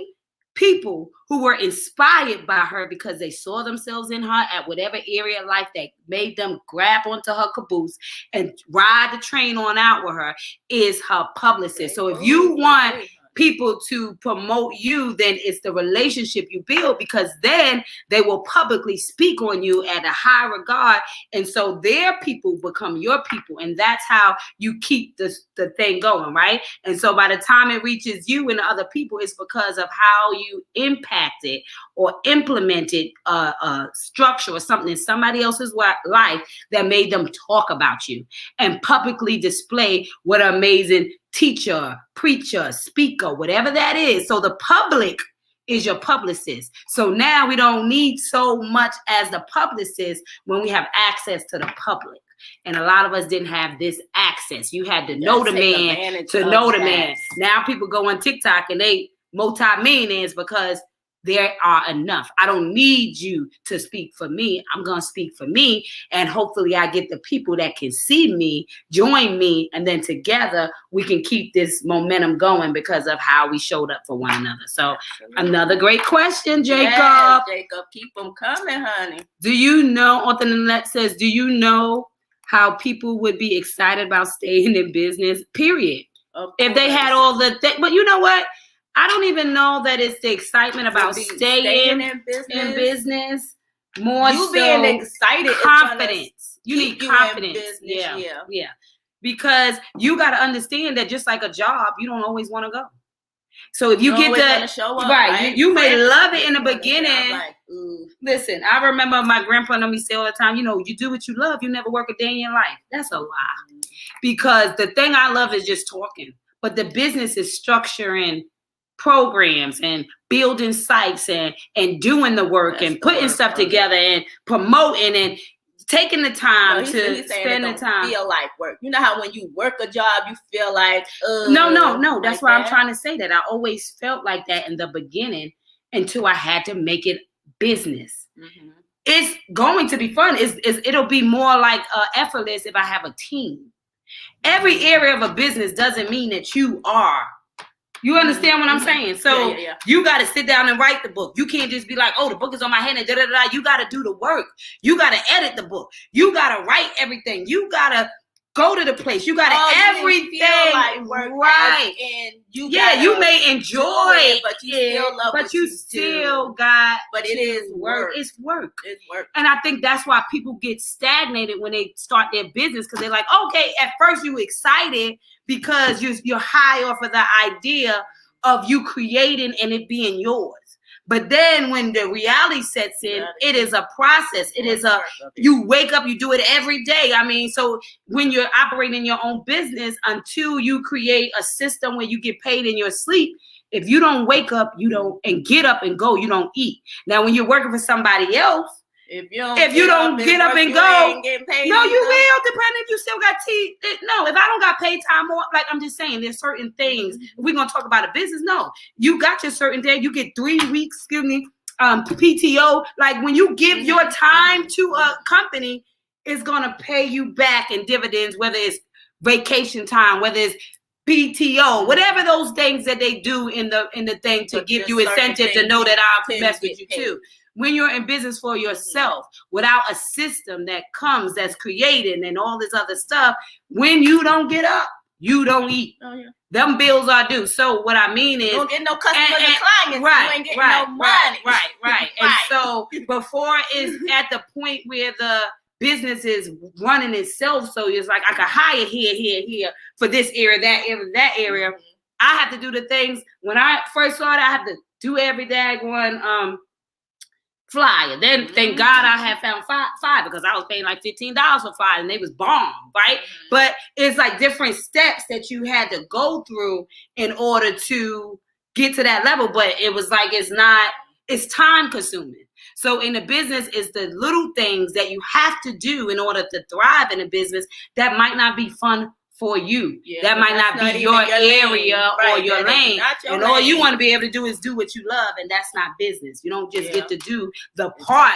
people who were inspired by her because they saw themselves in her at whatever area of life that made them grab onto her caboose and ride the train on out with her is her publicist. So if you want people to promote you, then it's the relationship you build, because then they will publicly speak on you at a high regard, and so their people become your people, and that's how you keep the thing going, right? And so by the time it reaches you and other people, it's because of how you impacted or implemented a structure or something in somebody else's life that made them talk about you and publicly display what an amazing teacher, preacher, speaker, whatever that is. So the public is your publicist. So now we don't need so much as the publicist when we have access to the public. And a lot of us didn't have this access. You had to know the man to know the man. Now people go on TikTok and they multi-millionaires because there are enough. I don't need you to speak for me. I'm going to speak for me. And hopefully I get the people that can see me, join me. And then together we can keep this momentum going because of how we showed up for one another. So another great question, Jacob. Yes, Jacob, keep them coming, honey. Do you know, Author Nanette says, do you know how people would be excited about staying in business, period? If they had all the things. But you know what? I don't even know that it's the excitement about staying in business. More you so being excited, confidence. You need confidence. Yeah. Because you got to understand that just like a job, you don't always want to go. So if you get the show up, right, you may love it in the beginning. Listen, I remember my grandpa and me say all the time, you know, you do what you love, you never work a day in your life. That's a lie. Because the thing I love is just talking, but the business is structuring programs and building sites and doing the work and putting stuff together and promoting and taking the time to spend the time. Feel like work. You know how when you work a job, you feel like no. That's why I'm trying to say that. I always felt like that in the beginning until I had to make it business. Mm-hmm. It's going to be fun. It'll be more like effortless if I have a team. Every area of a business doesn't mean that you are. You understand what I'm saying? So you got to sit down and write the book. You can't just be like, oh, the book is on my hand and da-da-da. You got to do the work. You got to edit the book. You got to write everything. You got to go to the place. You got to everything. Like work, right. And you may enjoy it, but you still love but you still got But it is work. It's work. It's work. And I think that's why people get stagnated when they start their business, because they're like, okay, at first you excited because you're high off of the idea of you creating and it being yours. But then when the reality sets in, it is a process. It is you wake up, you do it every day. I mean, so when you're operating your own business, until you create a system where you get paid in your sleep, if you don't wake up, and get up and go, you don't eat. Now, when you're working for somebody else, if you don't get up and go, no, you will, depending if you still got teeth. No, if I don't got paid time off, like I'm just saying, there's certain things. If we're going to talk about a business, no. You got your certain day. You get 3 weeks, PTO. Like when you give your time to a company, it's going to pay you back in dividends, whether it's vacation time, whether it's PTO, whatever those things that they do in the thing to give you incentive to know that I'll mess with you too. When you're in business for yourself, without a system that's created and all this other stuff, when you don't get up, you don't eat. Oh, yeah. Them bills are due. So what I mean is, you don't get no customers and clients. Right, you ain't getting no money. Right. And so before it's at the point where the business is running itself, so it's like I can hire here for this area, that area. I have to do the things. When I first started, I have to do every daggone flyer. Then thank God I had found five because I was paying like $15 for five and they was bomb, right? But it's like different steps that you had to go through in order to get to that level. But it was like, it's time consuming. So in the business, it's the little things that you have to do in order to thrive in a business that might not be fun for you. Yeah, that might not be your area or your lane. And all you want to be able to do is do what you love, and that's not business. You don't just get to do the part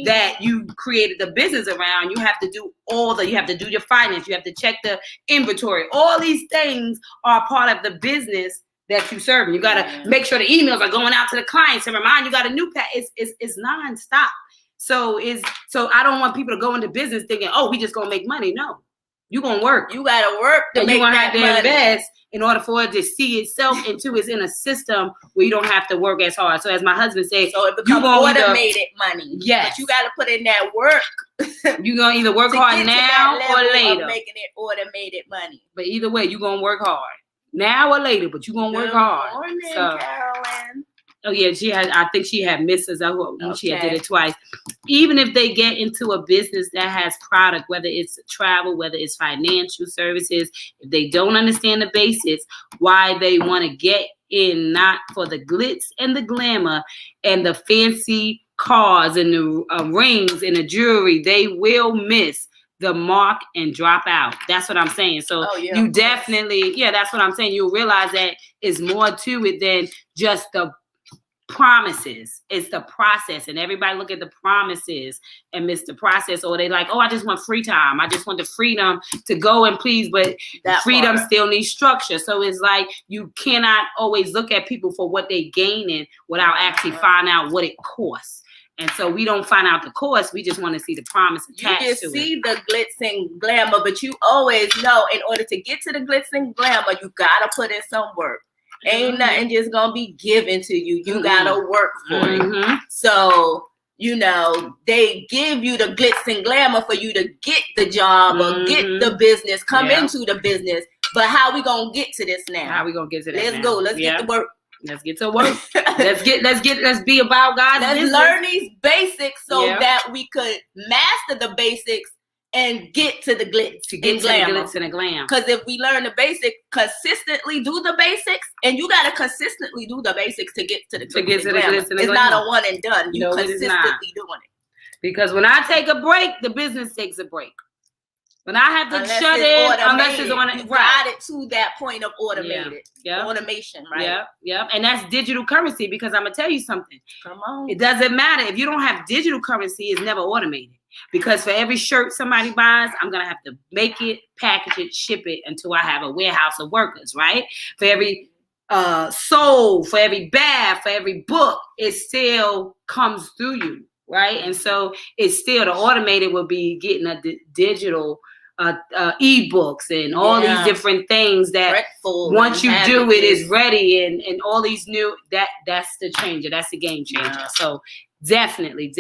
that you created the business around. You have to do you have to do your finance, you have to check the inventory. All these things are part of the business that you serving. You gotta make sure the emails are going out to the clients and remind you got a new pack. It's nonstop. So I don't want people to go into business thinking, oh, we just gonna make money. No, you're gonna work. You gotta work to and make you're gonna that have to money. invest in order for it to see itself into it's in a system where you don't have to work as hard. So as my husband said, so it becomes automated money. Yes. But you gotta put in that work. You're gonna either work hard now or later. Making it automated money. But either way, you're gonna work hard. Now or later, but you're gonna work hard. Morning, so, Carolyn. Oh yeah, I think she had misses. She had did it twice. Even if they get into a business that has product, whether it's travel, whether it's financial services, if they don't understand the basics, why they want to get in, not for the glitz and the glamour and the fancy cars and the rings and the jewelry, they will miss the mark and drop out. That's what I'm saying. So you definitely, that's what I'm saying. You'll realize that it's more to it than just the promises. It's the process, and everybody look at the promises and miss the process, or they like, oh, I just want free time. I just want the freedom to go and please, but that freedom still needs structure. So it's like you cannot always look at people for what they gaining without actually finding out what it costs. And so we don't find out the cost. We just want to see the promise attached to it. You just see the glitz and glamour, but you always know in order to get to the glitz and glamour, you gotta put in some work. Ain't nothing just gonna be given to you. You gotta work for it. So, they give you the glitz and glamour for you to get the job or get the business, come into the business. But how we gonna get to this now? How we gonna get to this? Let's go. Let's get to work. Let's get to work. Let's be about God's business. Let's learn these basics so that we could master the basics and get to the glitz and glam. Because if we learn the basics, consistently do the basics, and you got to consistently do the basics to get to the glitz and glam. It's not a one and done. You consistently doing it. Because when I take a break, the business takes a break. When I have to shut in, unless it's on it, got it to that point of automated. Automation, right? Yep. And that's digital currency, because I'm gonna tell you something. Come on. It doesn't matter. If you don't have digital currency, it's never automated. Because for every shirt somebody buys, I'm gonna have to make it, package it, ship it until I have a warehouse of workers, right? For every soul, for every bath, for every book, it still comes through you, right? And so it's still, the automated will be getting a digital ebooks and all these different things that once you do it is ready, and all these new, that's the changer. That's the game changer. So definitely.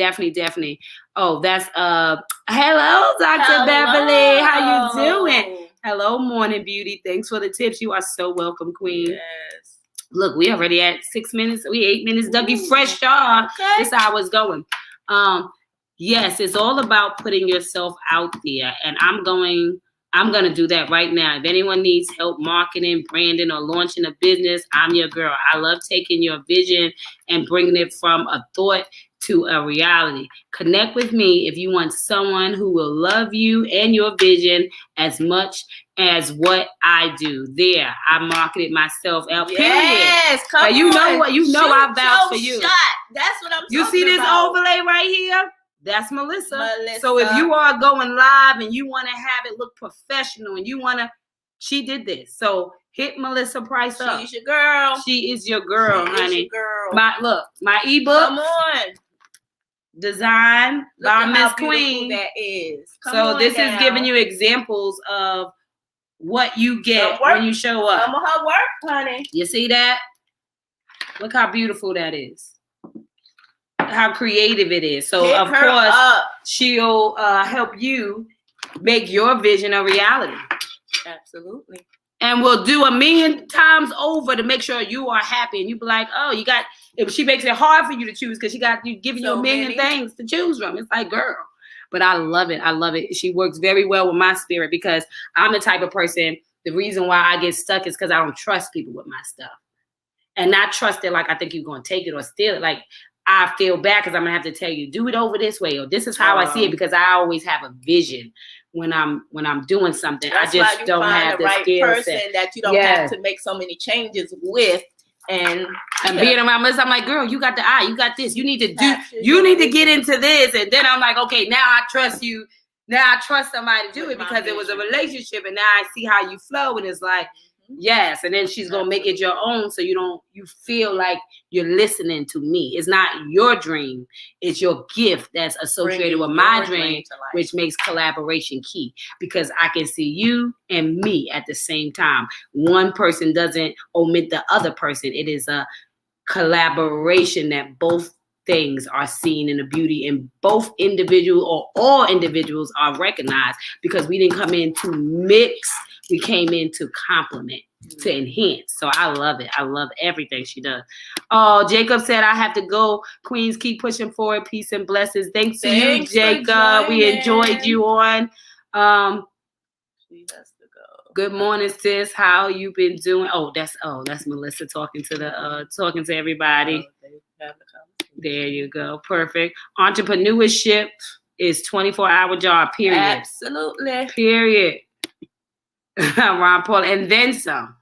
Oh, that's hello, Dr. Beverly. How you doing? Hello, Morning Beauty. Thanks for the tips. You are so welcome, Queen. Yes. Look, we already at 6 minutes. We 8 minutes. Dougie Fresh, y'all. Okay. This how it's going. Yes, it's all about putting yourself out there, and I'm going to do that right now. If anyone needs help marketing, branding, or launching a business, I'm your girl. I love taking your vision and bringing it from a thought to a reality. Connect with me if you want someone who will love you and your vision as much as what I do. There, I marketed myself out. Yes, come on. You know what? You know I vouch for you. Shot. That's what I'm talking about. You see this overlay right here? That's Melissa. So if you are going live and you want to have it look professional and she did this. So hit Melissa Price up. She's your girl. She is your girl, honey. Your girl. My ebook. Come on. Design by Miss Queen. That is. So this is giving you examples of what you get when you show up. Some of her work, honey. You see that? Look how beautiful that is. How creative it is. So of course she'll help you make your vision a reality. Absolutely. And we'll do 1,000,000 times over to make sure you are happy. And you be like, oh, if she makes it hard for you to choose because she got you giving you 1,000,000 things to choose from. It's like, girl. But I love it. I love it. She works very well with my spirit, because I'm the type of person, the reason why I get stuck is because I don't trust people with my stuff. And not trust it like I think you're going to take it or steal it. Like, I feel bad because I'm going to have to tell you, do it over this way, or this is how I see it, because I always have a vision when I'm doing something. That's I just don't have the right skill person set. that you don't have to make so many changes with. And being around Melissa, I'm like, girl, you got the eye, you got this. You need to get into this. And then I'm like, okay, now I trust you. Now I trust somebody to do it because it was a relationship, and now I see how you flow, and it's like, Yes, and then she's gonna make it your own, so you feel like you're listening to me. It's not your dream; it's your gift that's associated with my dream, which makes collaboration key. Because I can see you and me at the same time. One person doesn't omit the other person. It is a collaboration that both things are seen in the beauty, and both individual or all individuals are recognized, because we didn't come in to mix. We came in to complement, to enhance. So I love it. I love everything she does. Oh, Jacob said, I have to go. Queens, keep pushing forward. Peace and blessings. Thanks to you, Jacob. We enjoyed you on. She has to go. Good morning, sis. How you been doing? Oh, that's Melissa talking to everybody. There you go. Perfect. Entrepreneurship is 24-hour job, period. Absolutely. Period. Ron Paul, and then some.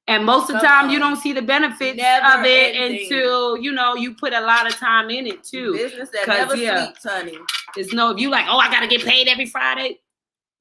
And most of the time, you don't see the benefits of it until, you put a lot of time in it, too. Business that never sleeps, honey. It's if you like, I got to get paid every Friday.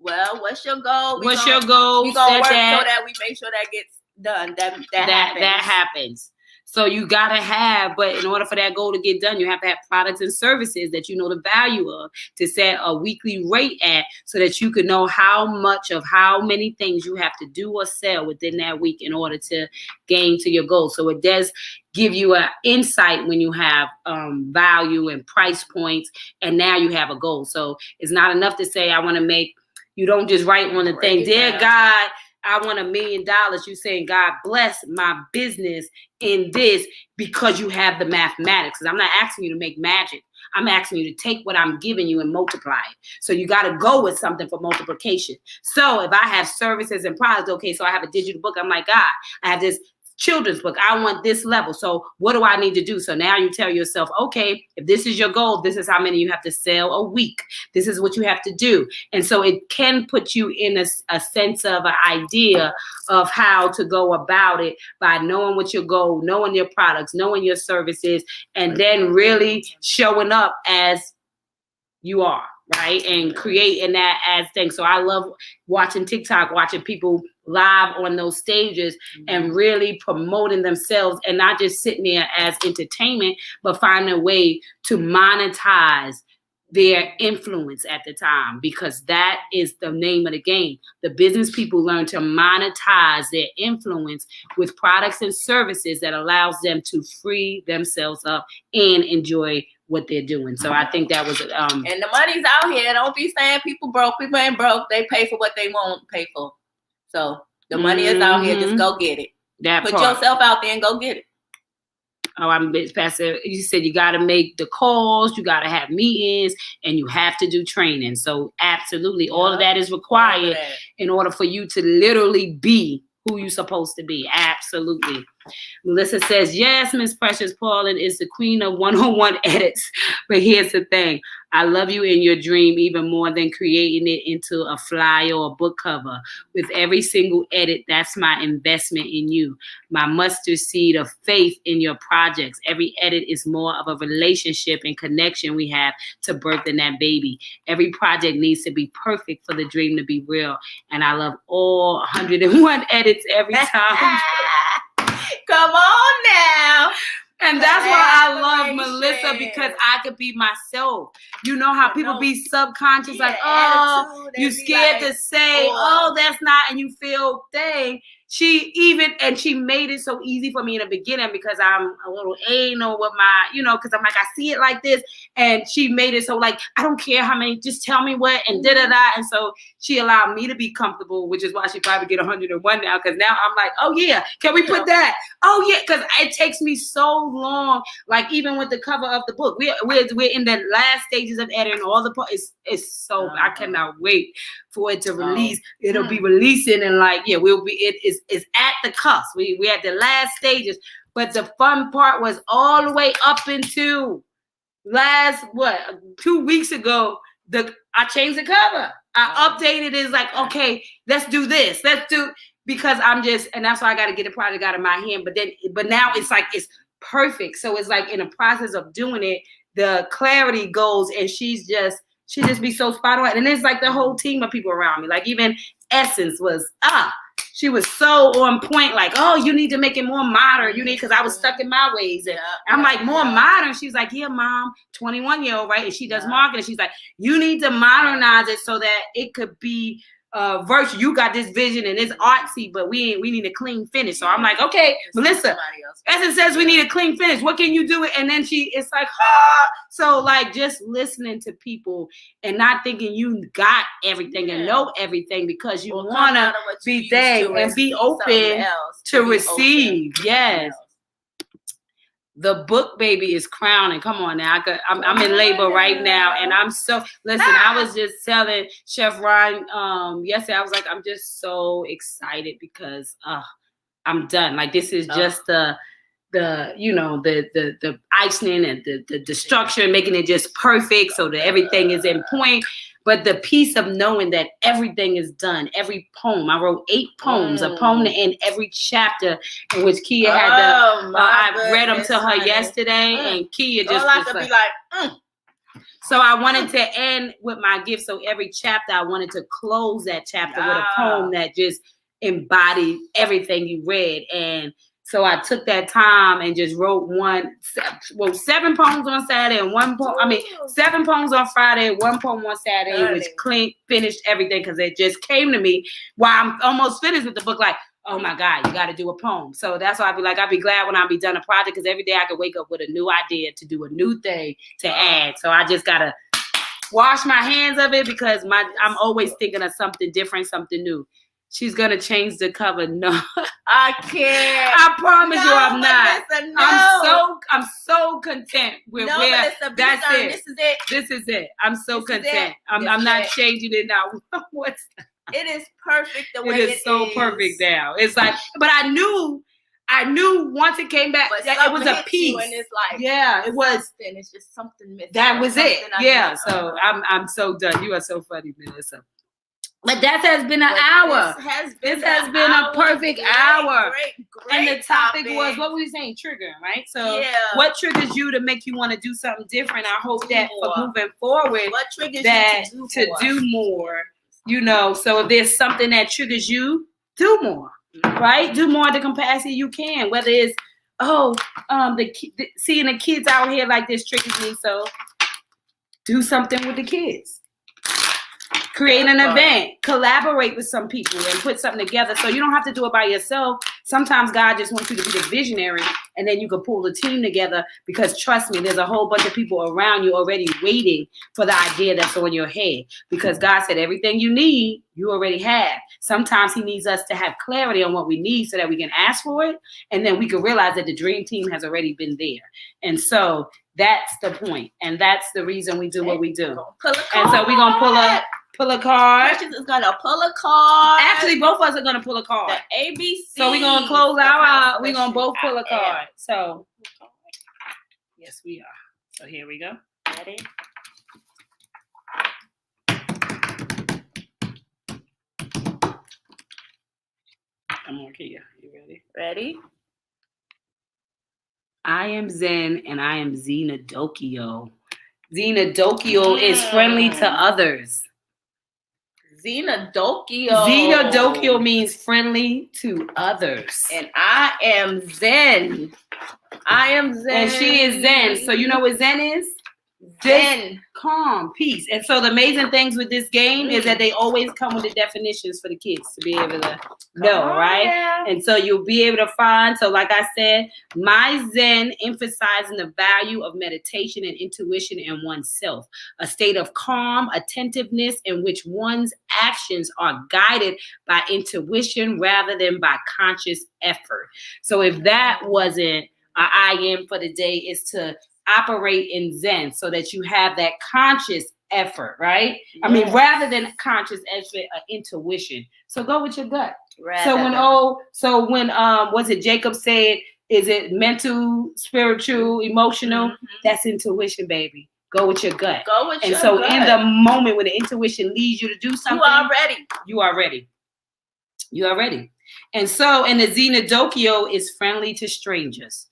Well, what's your goal? What's your goal? We're going to work so that we make sure that gets done. That happens. So you got to have, but in order for that goal to get done, you have to have products and services that you know the value of, to set a weekly rate at, so that you can know how much of how many things you have to do or sell within that week in order to gain to your goal. So it does give you an insight when you have value and price points, and now you have a goal. So it's not enough to say, I want to make, you don't just write on the thing, dear God, I want $1 million. You saying, God bless my business in this, because you have the mathematics. Because I'm not asking you to make magic. I'm asking you to take what I'm giving you and multiply it. So you got to go with something for multiplication. So if I have services and products, okay, so I have a digital book. I'm like, God, I have this children's book. I want this level. So what do I need to do? So now you tell yourself, okay, if this is your goal, this is how many you have to sell a week. This is what you have to do. And so it can put you in a sense of an idea of how to go about it, by knowing what your goal, knowing your products, knowing your services, and then really showing up as you are, right? And creating that as things. So I love watching TikTok, watching people live on those stages and really promoting themselves, and not just sitting there as entertainment, but finding a way to monetize their influence at the time, because that is the name of the game. The business people learn to monetize their influence with products and services that allows them to free themselves up and enjoy what they're doing. So I think that was and the money's out here. Don't be saying people broke. People ain't broke. They pay for what they want to pay for. So the money is out here. Just go get it. Put yourself out there and go get it. Oh, I'm Pastor. You said you got to make the calls, you got to have meetings, and you have to do training. So absolutely, all of that is required in order for you to literally be who you're supposed to be. Absolutely. Melissa says, yes, Miss Precious Paulin is the queen of 101 edits. But here's the thing. I love you in your dream even more than creating it into a flyer or a book cover. With every single edit, that's my investment in you. My mustard seed of faith in your projects. Every edit is more of a relationship and connection we have to birthing that baby. Every project needs to be perfect for the dream to be real. And I love all 101 edits every time. Come on now. And that's why I love Melissa, because I could be myself. You know how people be subconscious, like, oh, you scared to say, oh, that's not, and you feel dang. She made it so easy for me in the beginning, because I'm a little anal with my, because I'm like, I see it like this. And she made it so, like, I don't care how many, just tell me what, and da-da-da. And so she allowed me to be comfortable, which is why she probably get 101 now. Because now I'm like, oh yeah, can we put that? Oh yeah, because it takes me so long. Like even with the cover of the book, we're in the last stages of editing all the it's so I cannot wait for it to release. It'll be releasing, and like, yeah, it's at the cusp. We at the last stages, but the fun part was all the way up into 2 weeks ago. I changed the cover. I updated it. It's like, okay, let's do this. Because and that's why I got to get the project out of my hand. But now it's like, it's perfect. So it's like in the process of doing it, the clarity goes, and she just be so spot on. And it's like the whole team of people around me. Like even Essence was, she was so on point, like, oh, you need to make it more modern. You need, because I was stuck in my ways. And I'm like, more modern. She's like, yeah, mom, 21-year-old, right? And she does marketing. She's like, you need to modernize it so that it could be virtual. You got this vision and it's artsy, but we need a clean finish. So I'm like, okay, Melissa, Essence says we need a clean finish. What can you do? And then it's like, so like just listening to people and not thinking you got everything and know everything, because you want to be there and be open to receive. Yes. The book baby is crowning. Come on now. I'm in labor right now. And I'm so, listen, I was just telling Chef Ron yesterday, I was like, I'm just so excited because I'm done. Like, this is just the icing and the structure, making it just perfect so that everything is in point. But the piece of knowing that everything is done, every poem, I wrote 8 poems, a poem to end every chapter, in which Kia had I read them to her yesterday, and Kia just was like, So I wanted to end with my gift. So every chapter, I wanted to close that chapter with a poem that just embodied everything you read. And so I took that time and just wrote 7 poems on Saturday and 7 poems on Friday, 1 poem on Saturday, which finished everything, because it just came to me while I'm almost finished with the book, like, oh my God, you got to do a poem. So that's why I'd be glad when I be done a project, because every day I could wake up with a new idea to do a new thing to add. So I just got to wash my hands of it, because I'm always thinking of something different, something new. She's gonna change the cover. No, I can't. I promise you, I'm not. I'm so content with where that's it. This is it. I'm so content. I'm not changing it now. It is perfect the way it is. It is so perfect now. It's like, but I knew once it came back, it was a piece. And it's like, it was. It's just something missing. That was it. Yeah. So I'm so done. You are so funny, Melissa. But that has been an hour. This has been a perfect hour. Great and the topic was, what were you saying? Triggering, right? So what triggers you to make you want to do something different? I hope that for moving forward, what triggers that you to do more, so if there's something that triggers you, do more, right? Do more at the capacity you can, whether it's, seeing the kids out here like this triggers me. So do something with the kids. Create an event, collaborate with some people, and put something together. So you don't have to do it by yourself. Sometimes God just wants you to be the visionary, and then you can pull the team together, because trust me, there's a whole bunch of people around you already waiting for the idea that's on your head, because God said everything you need, you already have. Sometimes he needs us to have clarity on what we need so that we can ask for it, and then we can realize that the dream team has already been there. And so that's the point, and that's the reason we do what we do. And so we're going to pull a card. Precious is gonna pull a card. Actually, both of us are gonna pull a card. The ABC. So we're gonna close out. We're gonna both pull a card. So yes, we are. So here we go. Ready? Come on, Kia. You ready? Ready? I am Zen, and I am Xenodokio. Xenodokio is friendly to others. Xenodokio. Xenodokio means friendly to others. And I am Zen. And she is Zen. So you know what Zen is? Zen. Calm, peace. And so the amazing things with this game is that they always come with the definitions for the kids to be able to know, right? Yeah. And so you'll be able to find, so like I said, my Zen emphasizing the value of meditation and intuition in oneself, a state of calm attentiveness in which one's actions are guided by intuition rather than by conscious effort. So if that wasn't I am for the day, is to operate in Zen so that you have that conscious effort, right? Yes. I mean, rather than conscious effort, intuition. So go with your gut. So when was it Jacob said, is it mental, spiritual, emotional? Mm-hmm. That's intuition, baby. Go with your gut. Go with your gut. And so in the moment when the intuition leads you to do something, you are ready. And so, and the Xenodokio is friendly to strangers.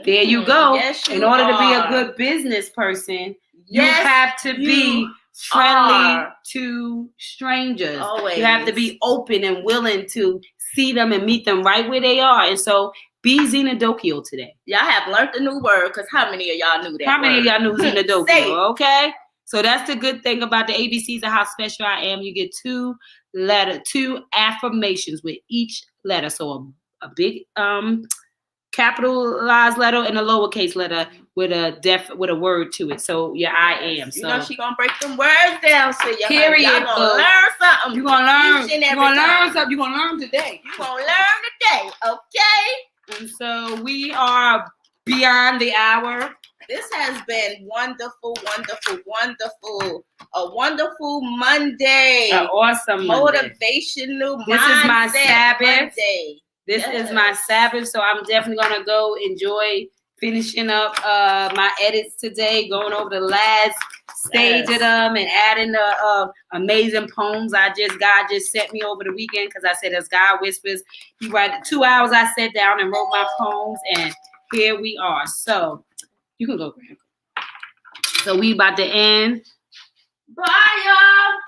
There you go. Yes, in order to be a good business person, you have to be friendly to strangers. Always. You have to be open and willing to see them and meet them right where they are. And so be Xenodokio today. Y'all have learned a new word, because how many of y'all knew that How many word? of y'all knew Say Xenodokio? it. Okay? So that's the good thing about the ABCs of how special I am. You get two affirmations with each letter. So a big capitalized letter and a lowercase letter with a word to it. So I am. So you know she gonna break them words down for you. Period. Y'all gonna learn something. You're gonna learn. You're You're gonna learn something. You're gonna learn today. You're gonna learn today, okay? And so we are beyond the hour. This has been wonderful, wonderful, wonderful. A wonderful Monday. An awesome Monday. Motivational This is my Sabbath. Monday. This is my Sabbath, so I'm definitely gonna go enjoy finishing up my edits today, going over the last stage of them and adding the amazing poems God just sent me over the weekend, because I said, as God whispers, He write 2 hours. I sat down and wrote my poems, and here we are. So you can go, Graham. So we about to end. Bye, y'all.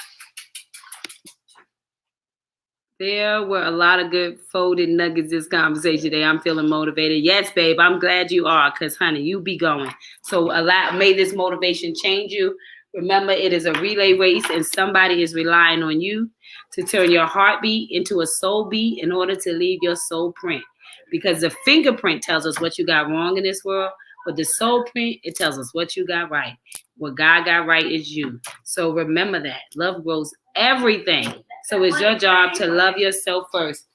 There were a lot of good folded nuggets this conversation today. I'm feeling motivated. Yes, babe, I'm glad you are, because, honey, you be going. So may this motivation change you. Remember, it is a relay race, and somebody is relying on you to turn your heartbeat into a soul beat in order to leave your soul print. Because the fingerprint tells us what you got wrong in this world, but the soul print, it tells us what you got right. What God got right is you. So remember that. Love grows everything. So it's your job to love yourself first.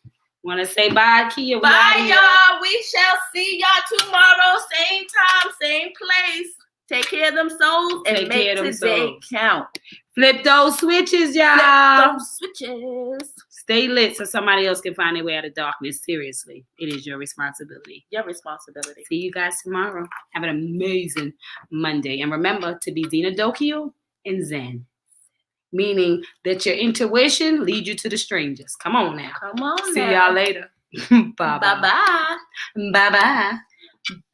Want to say bye, Kia? Bye, y'all. We shall see y'all tomorrow. Same time, same place. Take care of them souls and make today count. Flip those switches, y'all. Flip those switches. Stay lit so somebody else can find their way out of darkness. Seriously, it is your responsibility. Your responsibility. See you guys tomorrow. Have an amazing Monday. And remember to be Xenodokio and Zen. Meaning that your intuition leads you to the strangers. Come on now. Come on See now. y'all later. Bye-bye. Bye-bye. Bye-bye.